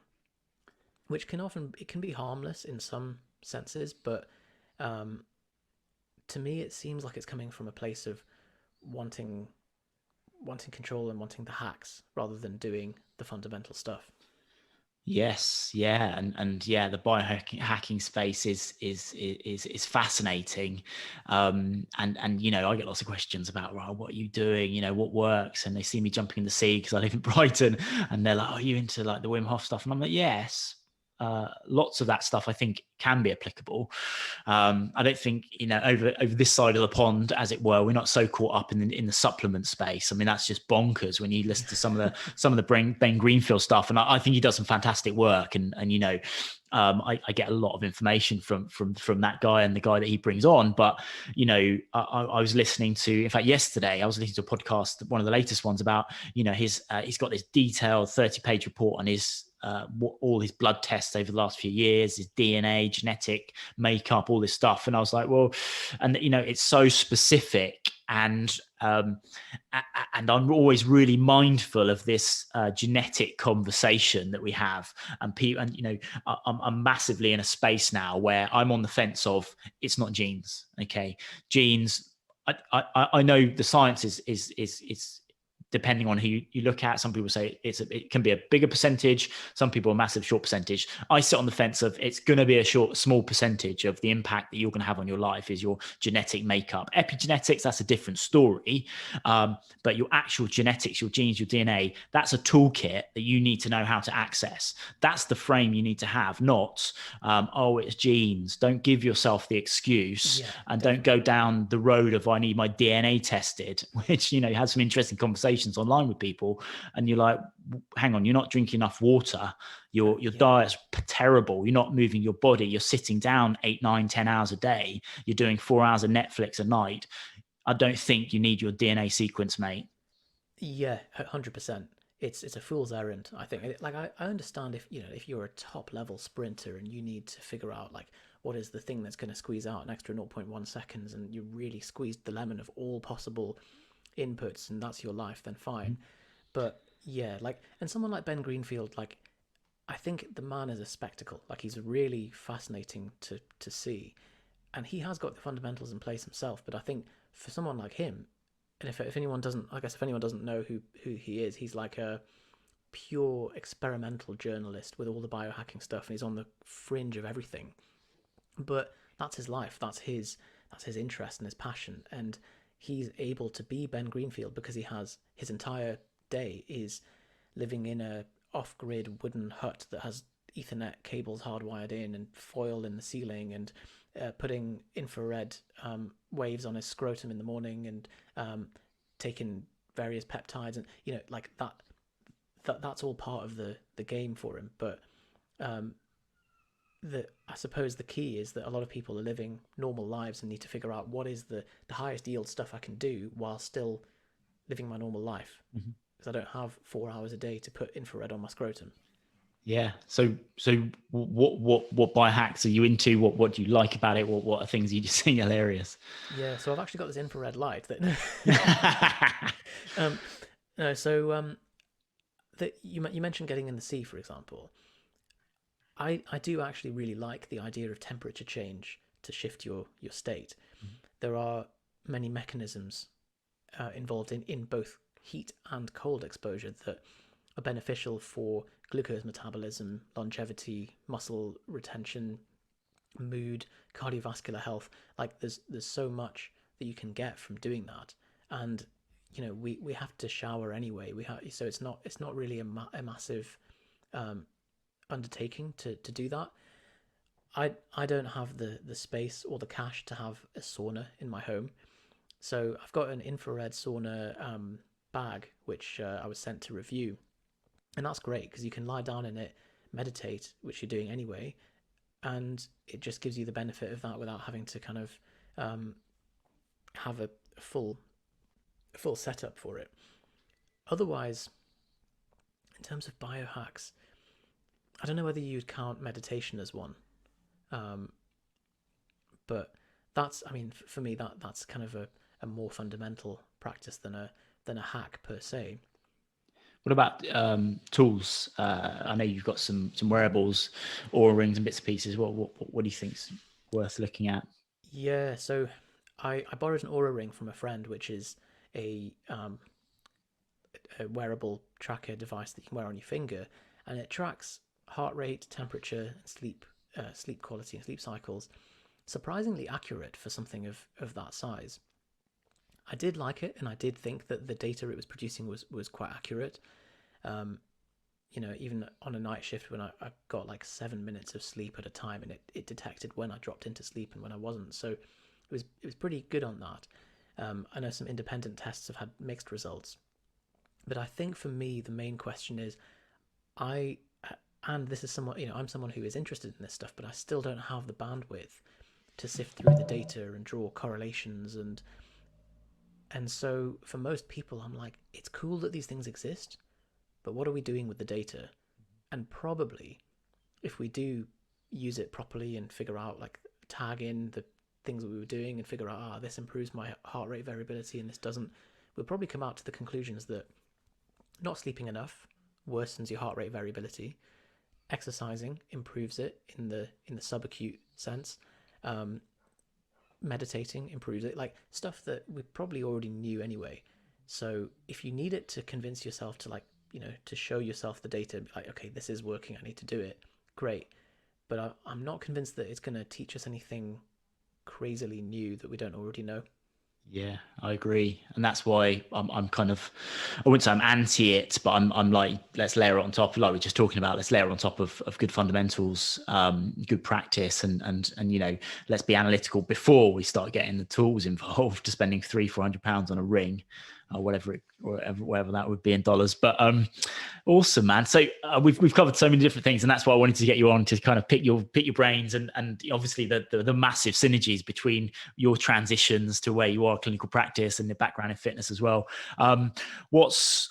which it can be harmless in some senses, but to me it seems like it's coming from a place of wanting control and wanting the hacks rather than doing the fundamental stuff. Yes, yeah, and the biohacking space is fascinating, and I get lots of questions about, right, what are you doing? What works? And they see me jumping in the sea because I live in Brighton, and they're like, "Oh, are you into like the Wim Hof stuff?" And I'm like, "Yes." Lots of that stuff I think can be applicable. I don't think over this side of the pond, as it were, we're not so caught up in the supplement space. I mean, that's just bonkers when you listen to some of the Ben Greenfield stuff, and I think he does some fantastic work. And I get a lot of information from that guy and the guy that he brings on. But I was listening to, in fact, yesterday I was listening to a podcast, one of the latest ones, about he's got this detailed 30-page report on his all his blood tests over the last few years, his DNA, genetic makeup, all this stuff. And I was like, well, and it's so specific, and I'm always really mindful of this genetic conversation that we have, and people, and I'm massively in a space now where I'm on the fence of, it's not genes, okay? Genes, I know the science is depending on who you look at. Some people say it can be a bigger percentage. Some people a massive short percentage. I sit on the fence of, it's going to be a small percentage of the impact that you're going to have on your life is your genetic makeup. Epigenetics, that's a different story. But your actual genetics, your genes, your DNA, that's a toolkit that you need to know how to access. That's the frame you need to have, not, it's genes. Don't give yourself the excuse, and definitely don't go down the road of, I need my DNA tested, which, had some interesting conversations conversations online with people, and you're like, hang on, you're not drinking enough water. Your diet's terrible. You're not moving your body. You're sitting down 8, 9, 10 hours a day. You're doing 4 hours of Netflix a night. I don't think you need your DNA sequence, mate. Yeah, 100%. It's a fool's errand, I think. Like I understand if if you're a top level sprinter and you need to figure out like what is the thing that's going to squeeze out an extra zero point 0.1 seconds, and you really squeezed the lemon of all possible inputs, and that's your life, then fine. But yeah, like, and someone like Ben Greenfield, like, I think the man is a spectacle. Like, he's really fascinating to see, and he has got the fundamentals in place himself. But I think for someone like him, and if anyone doesn't, I guess if anyone doesn't know who he is, he's like a pure experimental journalist with all the biohacking stuff, and he's on the fringe of everything. But that's his life. That's his interest and his passion, and he's able to be Ben Greenfield because he has his entire day is living in a off-grid wooden hut that has Ethernet cables hardwired in and foil in the ceiling, and putting infrared waves on his scrotum in the morning, and taking various peptides, and like that's all part of the game for him. But I suppose the key is that a lot of people are living normal lives and need to figure out what is the highest yield stuff I can do while still living my normal life, because I don't have 4 hours a day to put infrared on my scrotum. Yeah. So what biohacks are you into? What do you like about it? What are things you just think hilarious? Yeah, so I've actually got this infrared light that no, so that you mentioned getting in the sea, for example. I do actually really like the idea of temperature change to shift your state. There are many mechanisms involved in both heat and cold exposure that are beneficial for glucose metabolism, longevity, muscle retention, mood, cardiovascular health. Like there's so much that you can get from doing that, and we have to shower anyway. So it's not really a massive undertaking to do that. I don't have the space or the cash to have a sauna in my home, so I've got an infrared sauna bag which I was sent to review, and that's great because you can lie down in it, meditate, which you're doing anyway, and it just gives you the benefit of that without having to kind of have a full setup for it. Otherwise, in terms of biohacks, I don't know whether you'd count meditation as one, but that's, I mean, for me, that's kind of a more fundamental practice than a hack per se. What about tools? I know you've got some wearables, Oura rings and bits and pieces. What do you think's worth looking at? Yeah, so I borrowed an Oura ring from a friend, which is a wearable tracker device that you can wear on your finger, and it tracks heart rate, temperature, sleep quality, and sleep cycles. Surprisingly accurate for something of that size. I did like it, and I did think that the data it was producing was quite accurate. Even on a night shift when I got like 7 minutes of sleep at a time, and it detected when I dropped into sleep and when I wasn't. So it was pretty good on that. I know some independent tests have had mixed results, but I think for me the main question is, and this is somewhat, I'm someone who is interested in this stuff, but I still don't have the bandwidth to sift through the data and draw correlations, and so for most people, I'm like, it's cool that these things exist, but what are we doing with the data? And probably, if we do use it properly and figure out, like, tag in the things that we were doing and figure out, this improves my heart rate variability and this doesn't, we'll probably come out to the conclusions that not sleeping enough worsens your heart rate variability, exercising improves it in the subacute sense, meditating improves it, like stuff that we probably already knew anyway. So if you need it to convince yourself to, like, to show yourself the data, like, okay, this is working, I need to do it, great. But I'm not convinced that it's going to teach us anything crazily new that we don't already know. Yeah, I agree, and that's why I'm kind of, I wouldn't say I'm anti it, but I'm like, let's layer it on top, like we're just talking about. Let's layer it on top of good fundamentals, good practice, and let's be analytical before we start getting the tools involved. To spending £300-400 on a ring, or whatever that would be in dollars. But awesome, man. So we've covered so many different things, and that's why I wanted to get you on to kind of pick your brains, and obviously the massive synergies between your transitions to where you are clinical practice and the background in fitness as well. What's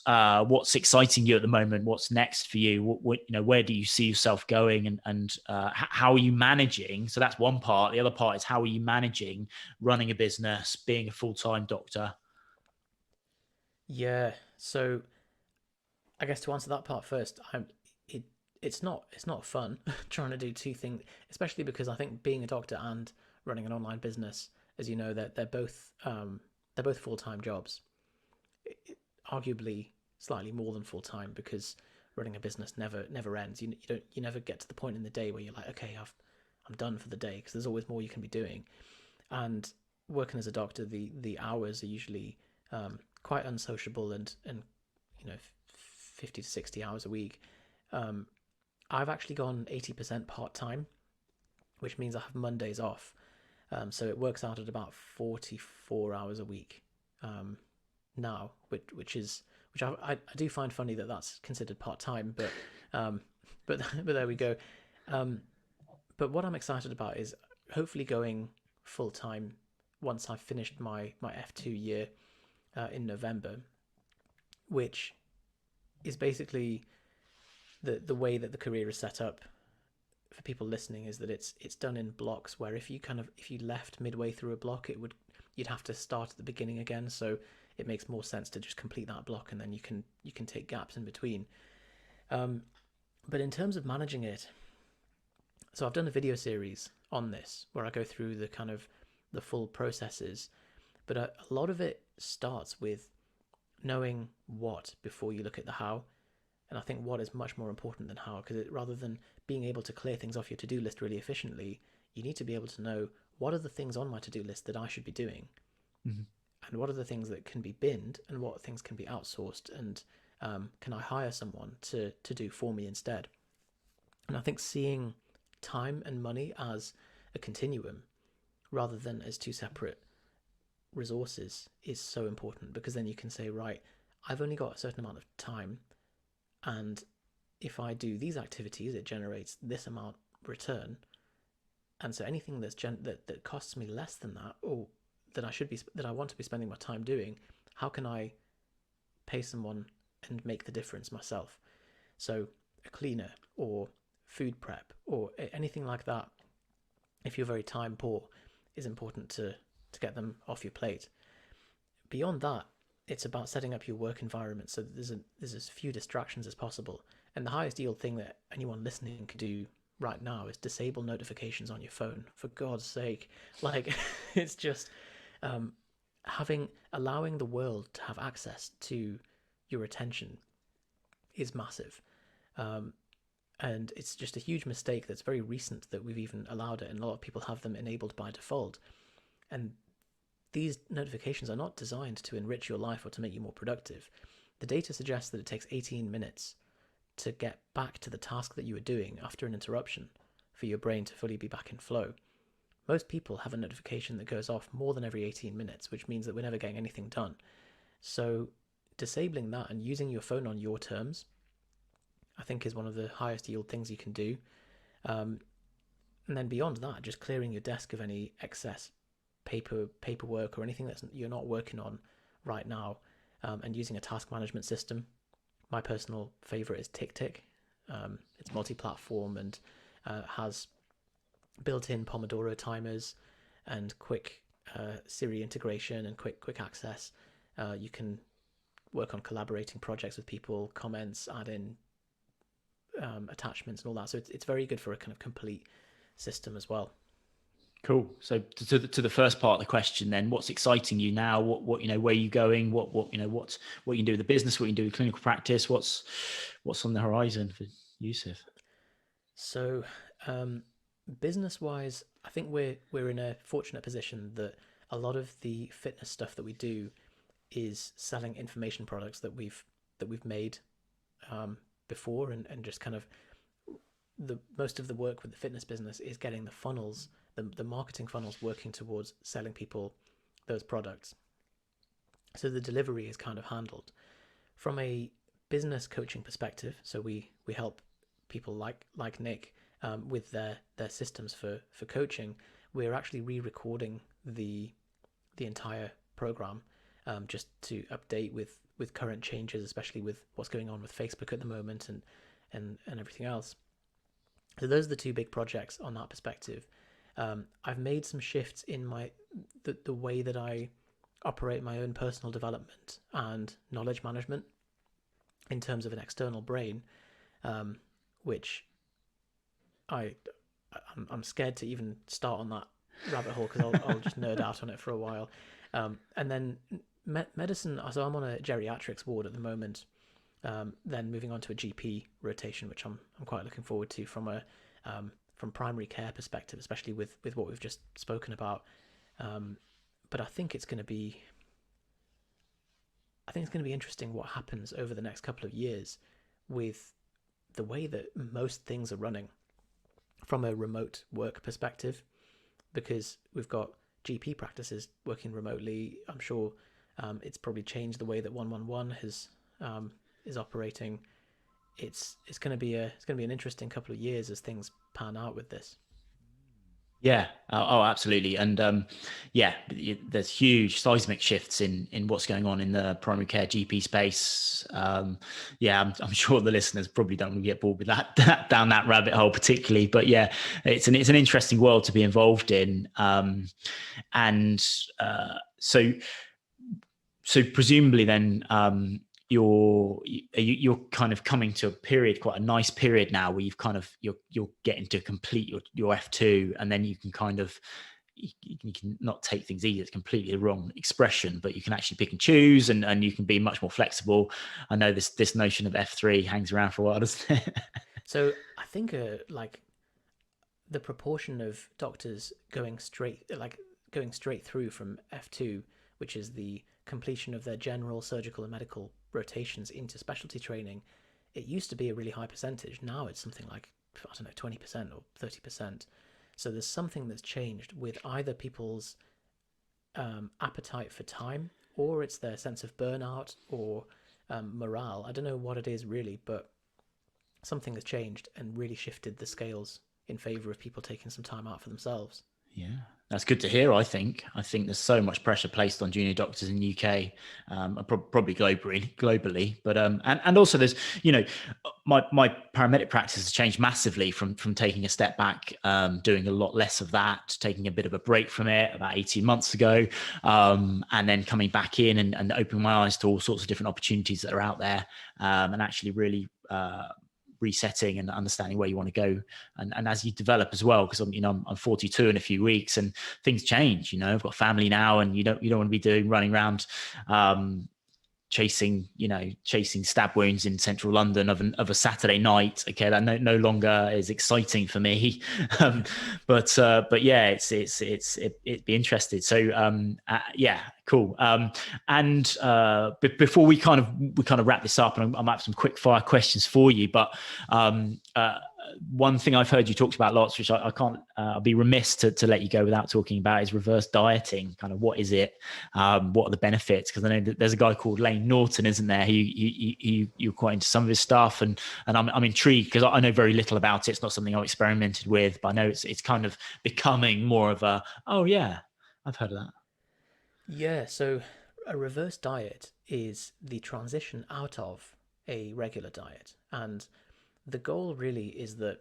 exciting you at the moment? What's next for you? Where do you see yourself going, and how are you managing? So that's one part. The other part is how are you managing running a business, being a full-time doctor? Yeah. So I guess to answer that part first, it's not fun trying to do two things, especially because I think being a doctor and running an online business, as you know, that they're both full-time jobs. Arguably slightly more than full-time, because running a business never ends. You never get to the point in the day where you're like, okay, I'm done for the day, because there's always more you can be doing. And working as a doctor, the hours are usually quite unsociable, and 50 to 60 hours a week. I've actually gone 80% part-time, which means I have Mondays off. So it works out at about 44 hours a week now, which I do find funny that that's considered part-time, but there we go. But what I'm excited about is hopefully going full-time once I've finished my F2 year in November, which is basically the way that the career is set up for people listening, is that it's done in blocks, where if you left midway through a block, you'd have to start at the beginning again. So it makes more sense to just complete that block, and then you can take gaps in between. But in terms of managing it, so I've done a video series on this where I go through the full processes, but a lot of it starts with knowing what before you look at the how. And I think what is much more important than how, because rather than being able to clear things off your to-do list really efficiently, you need to be able to know what are the things on my to-do list that I should be doing, and what are the things that can be binned, and what things can be outsourced, and can I hire someone to do for me instead. And I think seeing time and money as a continuum rather than as two separate resources is so important, because then you can say, right, I've only got a certain amount of time, and if I do these activities, it generates this amount return. And so anything that costs me less than that, or that I want to be spending my time doing, how can I pay someone and make the difference myself? So a cleaner or food prep or anything like that, if you're very time poor, is important to get them off your plate. Beyond that, it's about setting up your work environment so that there's as few distractions as possible. And the highest yield thing that anyone listening can do right now is disable notifications on your phone, for God's sake. Like, it's just allowing the world to have access to your attention is massive. And it's just a huge mistake that's very recent that we've even allowed it, and a lot of people have them enabled by default. And these notifications are not designed to enrich your life or to make you more productive. The data suggests that it takes 18 minutes to get back to the task that you were doing after an interruption for your brain to fully be back in flow. Most people have a notification that goes off more than every 18 minutes, which means that we're never getting anything done. So disabling that and using your phone on your terms, I think, is one of the highest yield things you can do. And then beyond that, just clearing your desk of any excess paperwork or anything that you're not working on right now, and using a task management system. My personal favorite is TickTick. It's multi-platform and has built-in Pomodoro timers and quick Siri integration and quick access. You can work on collaborating projects with people, comments, add in attachments and all that. So it's very good for a kind of complete system as well. Cool. So to the first part of the question, then, what's exciting you now? What where are you going? What you can do with the business? What you can do with clinical practice? What's on the horizon for Yusef? So, business-wise, I think we're in a fortunate position that a lot of the fitness stuff that we do is selling information products that we've made before, and just kind of the most of the work with the fitness business is getting the funnels, the marketing funnels, working towards selling people those products. So the delivery is kind of handled. From a business coaching perspective, so we help people like Nick with their systems for coaching. We're actually re-recording the entire program just to update with current changes, especially with what's going on with Facebook at the moment and everything else. So those are the two big projects on that perspective. I've made some shifts in the way that I operate my own personal development and knowledge management in terms of an external brain, which I'm scared to even start on that rabbit hole because I'll just nerd out on it for a while. And then medicine. So I'm on a geriatrics ward at the moment. Then moving on to a GP rotation, which I'm quite looking forward to from a from primary care perspective, especially with what we've just spoken about. But I think it's going to be interesting what happens over the next couple of years with the way that most things are running from a remote work perspective, because we've got GP practices working remotely. I'm sure it's probably changed the way that 111 is operating. It's going to be an interesting couple of years as things pan out with this. Yeah. Oh, absolutely. And there's huge seismic shifts in what's going on in the primary care GP space. I'm sure the listeners probably don't want to get bored with that down that rabbit hole particularly, but yeah, it's an interesting world to be involved in. So presumably then, you're kind of coming to a period, quite a nice period now, where you're getting to complete your F2, and then you can kind of you can not take things easy. It's completely the wrong expression, but you can actually pick and choose, and you can be much more flexible. I know this notion of F3 hangs around for a while, doesn't it? So I think like the proportion of doctors going straight through from F2, which is the completion of their general surgical and medical rotations into specialty training, it used to be a really high percentage. Now it's something like, I don't know, 20% or 30%. So there's something that's changed with either people's appetite for time, or it's their sense of burnout or morale. I don't know what it is really, but something has changed and really shifted the scales in favor of people taking some time out for themselves. Yeah, that's good to hear. I think there's so much pressure placed on junior doctors in the UK, probably globally, but and also there's, my paramedic practice has changed massively from taking a step back, doing a lot less of that, taking a bit of a break from it about 18 months ago, and then coming back in and opening my eyes to all sorts of different opportunities that are out there, and actually really resetting and understanding where you want to go, and as you develop as well, because I'm 42 in a few weeks, and things change. I've got a family now, and you don't want to be running around chasing stab wounds in central London of a Saturday night. Okay, that no longer is exciting for me. But yeah, it'd be interesting. So yeah, cool. And before we kind of wrap this up, and I might have some quick fire questions for you, but one thing I've heard you talked about lots, which I can't, I'll be remiss to let you go without talking about, is reverse dieting. Kind of, what is it? What are the benefits? Because I know that there's a guy called Lane Norton, isn't there? You're quite into some of his stuff, and I'm intrigued because I know very little about it. It's not something I've experimented with, but I know it's kind of becoming more of a, oh yeah, I've heard of that. Yeah, so a reverse diet is the transition out of a regular diet, and the goal really is that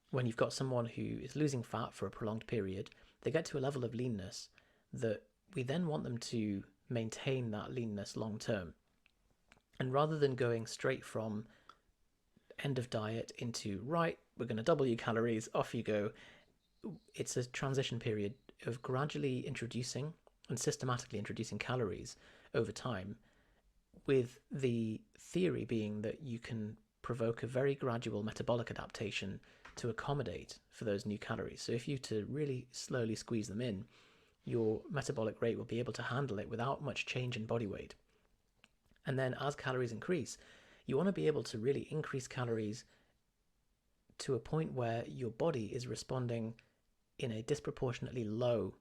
when you've got someone who is losing fat for a prolonged period, they get to a level of leanness that we then want them to maintain that leanness long term. And rather than going straight from end of diet into, right, we're going to double your calories, off you go, it's a transition period of gradually introducing and systematically introducing calories over time, with the theory being that you can provoke a very gradual metabolic adaptation to accommodate for those new calories. So if you to really slowly squeeze them in, your metabolic rate will be able to handle it without much change in body weight. And then as calories increase, you want to be able to really increase calories to a point where your body is responding in a disproportionately low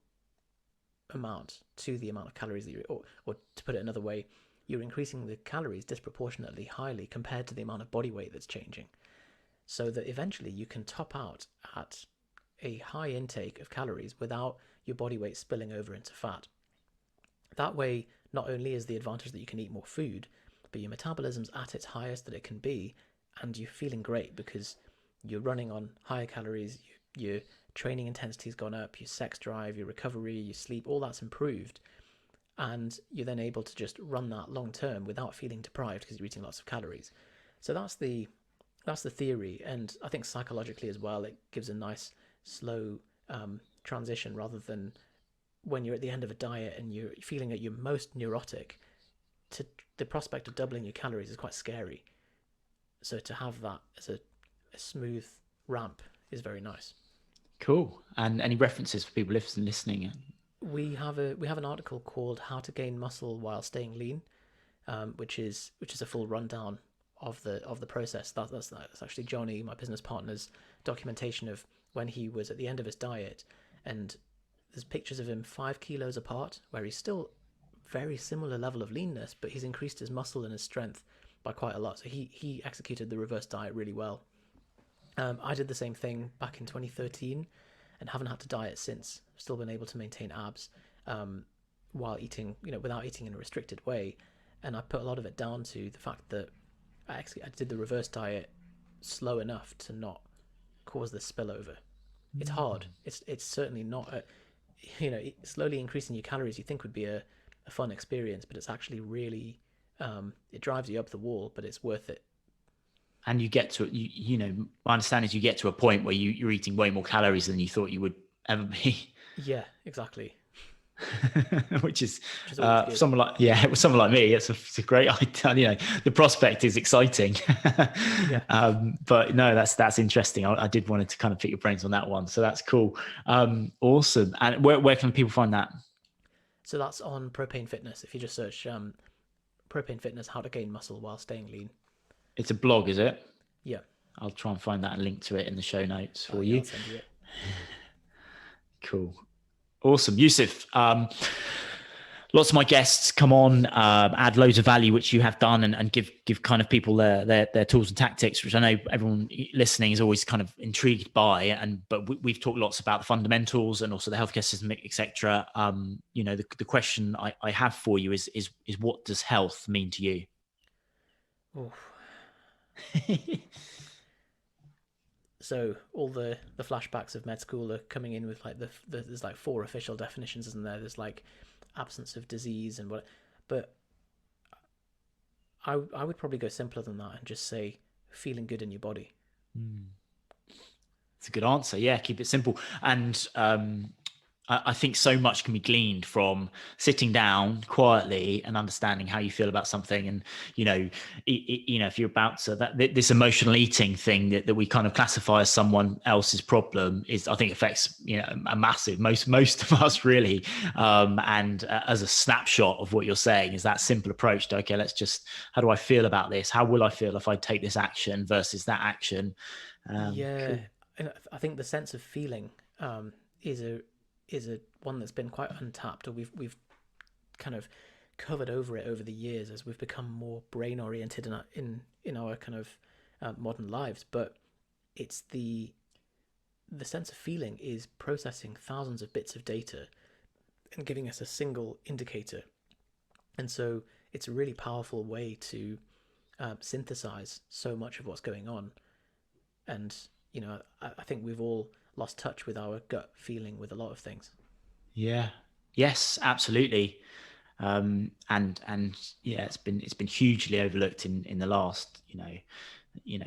amount to the amount of calories that or to put it another way, you're increasing the calories disproportionately highly compared to the amount of body weight that's changing, so that eventually you can top out at a high intake of calories without your body weight spilling over into fat. That way, not only is the advantage that you can eat more food, but your metabolism's at its highest that it can be, and you're feeling great because you're running on higher calories, your training intensity's gone up, your sex drive, your recovery, your sleep, all that's improved, and you're then able to just run that long term without feeling deprived because you're eating lots of calories. So that's the theory, and I think psychologically as well, it gives a nice slow transition, rather than when you're at the end of a diet and you're feeling at your most neurotic. To the prospect of doubling your calories is quite scary. So to have that as a smooth ramp is very nice. Cool. And any references for people listening? We have an article called "How to Gain Muscle While Staying Lean," which is a full rundown of the process. That's actually Johnny, my business partner's documentation of when he was at the end of his diet, and there's pictures of him 5 kilos apart, where he's still very similar level of leanness, but he's increased his muscle and his strength by quite a lot. So he executed the reverse diet really well. I did the same thing back in 2013 and haven't had to diet since. I've still been able to maintain abs while eating, without eating in a restricted way. And I put a lot of it down to the fact that I did the reverse diet slow enough to not cause this spillover. It's hard. It's certainly not slowly increasing your calories you think would be a fun experience, but it's actually really it drives you up the wall, but it's worth it. And you get to, my understanding is you get to a point where you're eating way more calories than you thought you would ever be. Yeah, exactly. which is someone like me, it's a great idea. The prospect is exciting. Yeah. But no, that's interesting. I did wanted to kind of pick your brains on that one, so that's cool. Awesome. And where can people find that? So that's on Propane Fitness. If you just search Propane Fitness, how to gain muscle while staying lean. It's a blog, is it? Yeah. I'll try and find that and link to it in the show notes for you. I'll send you it. Cool. Awesome. Yusef, lots of my guests come on, add loads of value, which you have done, and give kind of people their tools and tactics, which I know everyone listening is always kind of intrigued by. But we've talked lots about the fundamentals and also the healthcare system, etc. The question I have for you is what does health mean to you? Oh. So all the flashbacks of med school are coming in with like there's like 4 official definitions, isn't there? There's like absence of disease and what, but I would probably go simpler than that and just say feeling good in your body. It's a good answer. Yeah, keep it simple. And I think so much can be gleaned from sitting down quietly and understanding how you feel about something. And, if you're about to, this emotional eating thing that we kind of classify as someone else's problem I think affects, a massive, most of us really. And as a snapshot of what you're saying is that simple approach to, okay, how do I feel about this? How will I feel if I take this action versus that action? Yeah. Cool. And I think the sense of feeling is a one that's been quite untapped, or we've kind of covered over it over the years as we've become more brain oriented in our kind of modern lives. But it's the sense of feeling is processing thousands of bits of data and giving us a single indicator, and so it's a really powerful way to synthesize so much of what's going on. And I think we've all lost touch with our gut feeling with a lot of things. Yeah. Yes, absolutely. And yeah, it's been hugely overlooked in the last,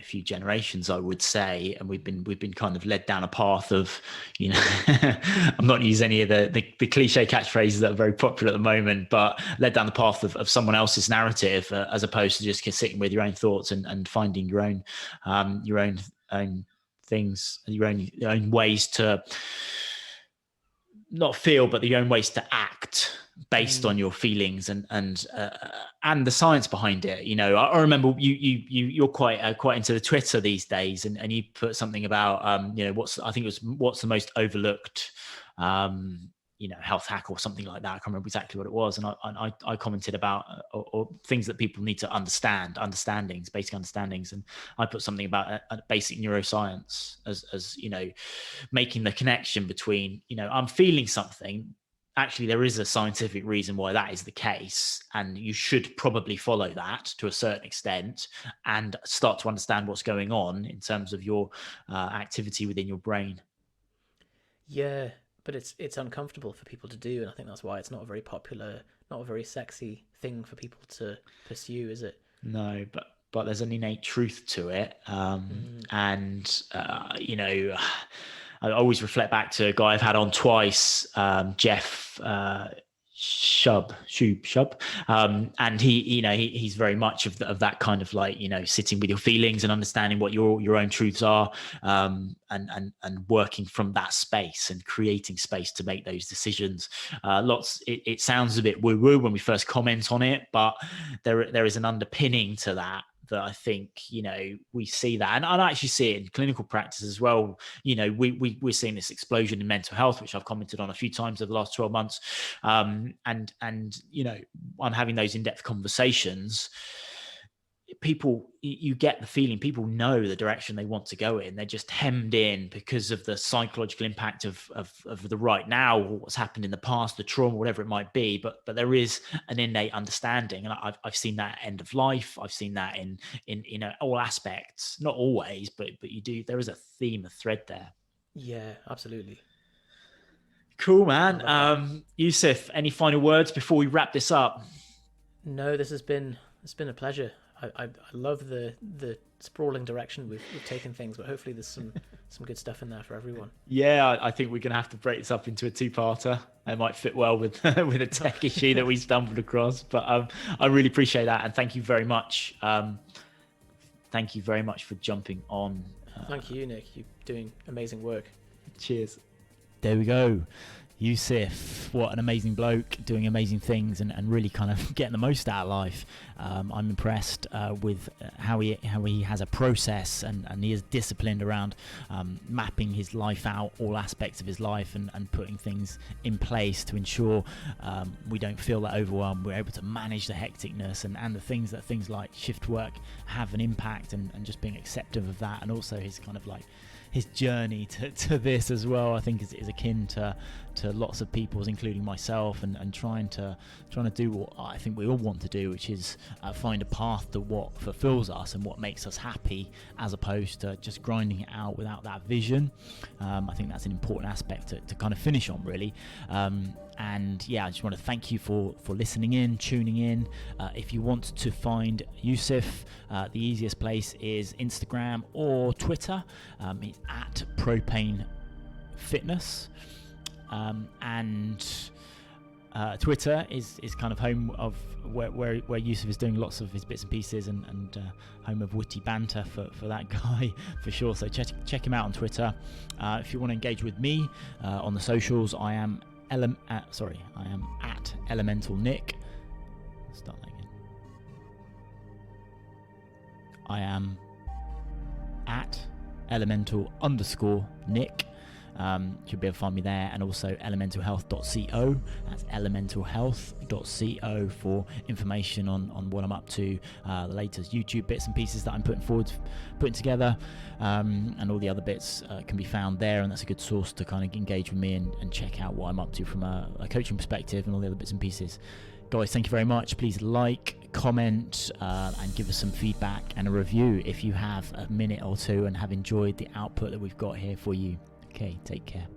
few generations, I would say. And we've been kind of led down a path of, I'm not using any of the cliche catchphrases that are very popular at the moment, but led down the path of someone else's narrative, as opposed to just sitting with your own thoughts and finding your own things, your own ways to not feel, but your own ways to act based on your feelings and the science behind it. I remember you're quite into the Twitter these days, and you put something about what's the most overlooked health hack or something like that. I can't remember exactly what it was. And I commented about or things that people need to basic understandings. And I put something about a basic neuroscience as making the connection between, I'm feeling something. Actually, there is a scientific reason why that is the case, and you should probably follow that to a certain extent and start to understand what's going on in terms of your activity within your brain. Yeah, but it's uncomfortable for people to do, and I think that's why it's not a very popular, not a very sexy thing for people to pursue, is it? No, but there's an innate truth to it, and I always reflect back to a guy I've had on twice, Jeff Shub, and he's very much of that kind of like, sitting with your feelings and understanding what your own truths are, and working from that space and creating space to make those decisions. It sounds a bit woo woo when we first comment on it, but there is an underpinning to that I think, we see that. And I actually see it in clinical practice as well. We're seeing this explosion in mental health, which I've commented on a few times over the last 12 months. And I'm having those in-depth conversations. You get the feeling people know the direction they want to go in. They're just hemmed in because of the psychological impact of the right now, what's happened in the past, the trauma, whatever it might be. But there is an innate understanding, and I've seen that at end of life. I've seen that in all aspects, not always, but you do. There is a theme, a thread there. Yeah, absolutely. Cool, man. Yusef, any final words before we wrap this up? No, it's been a pleasure. I love the sprawling direction we've taken things, but hopefully there's some good stuff in there for everyone. Yeah, I think we're going to have to break this up into a two-parter. It might fit well with with a tech issue that we stumbled across, but I really appreciate that, and thank you very much. Thank you very much for jumping on. Thank you, Nick. You're doing amazing work. Cheers. There we go. Yusef, what an amazing bloke, doing amazing things and really kind of getting the most out of life. I'm impressed with how he has a process and he is disciplined around mapping his life out, all aspects of his life, and putting things in place to ensure we don't feel that overwhelmed. We're able to manage the hecticness and the things like shift work have an impact, and just being accepting of that, and also his kind of like his journey to this as well, I think is akin to lots of people's, including myself, and trying to do what I think we all want to do, which is find a path to what fulfills us and what makes us happy, as opposed to just grinding it out without that vision. I think that's an important aspect to kind of finish on, really. And yeah, I just want to thank you for listening in, tuning in. If you want to find Yusef, the easiest place is Instagram or Twitter. It's at Propane Fitness. And Twitter is kind of home of where Yusef is doing lots of his bits and pieces, and home of witty banter for that guy for sure. So check him out on Twitter. If you want to engage with me on the socials, I am at Elemental Nick. Start that again. I am at Elemental_Nick. You'll be able to find me there, and also elementalhealth.co. That's elementalhealth.co for information on what I'm up to, the latest YouTube bits and pieces that I'm putting together, and all the other bits can be found there, and that's a good source to kind of engage with me and check out what I'm up to from a coaching perspective and all the other bits and pieces. Guys, thank you very much. Please like, comment, and give us some feedback and a review if you have a minute or two and have enjoyed the output that we've got here for you. Okay, take care.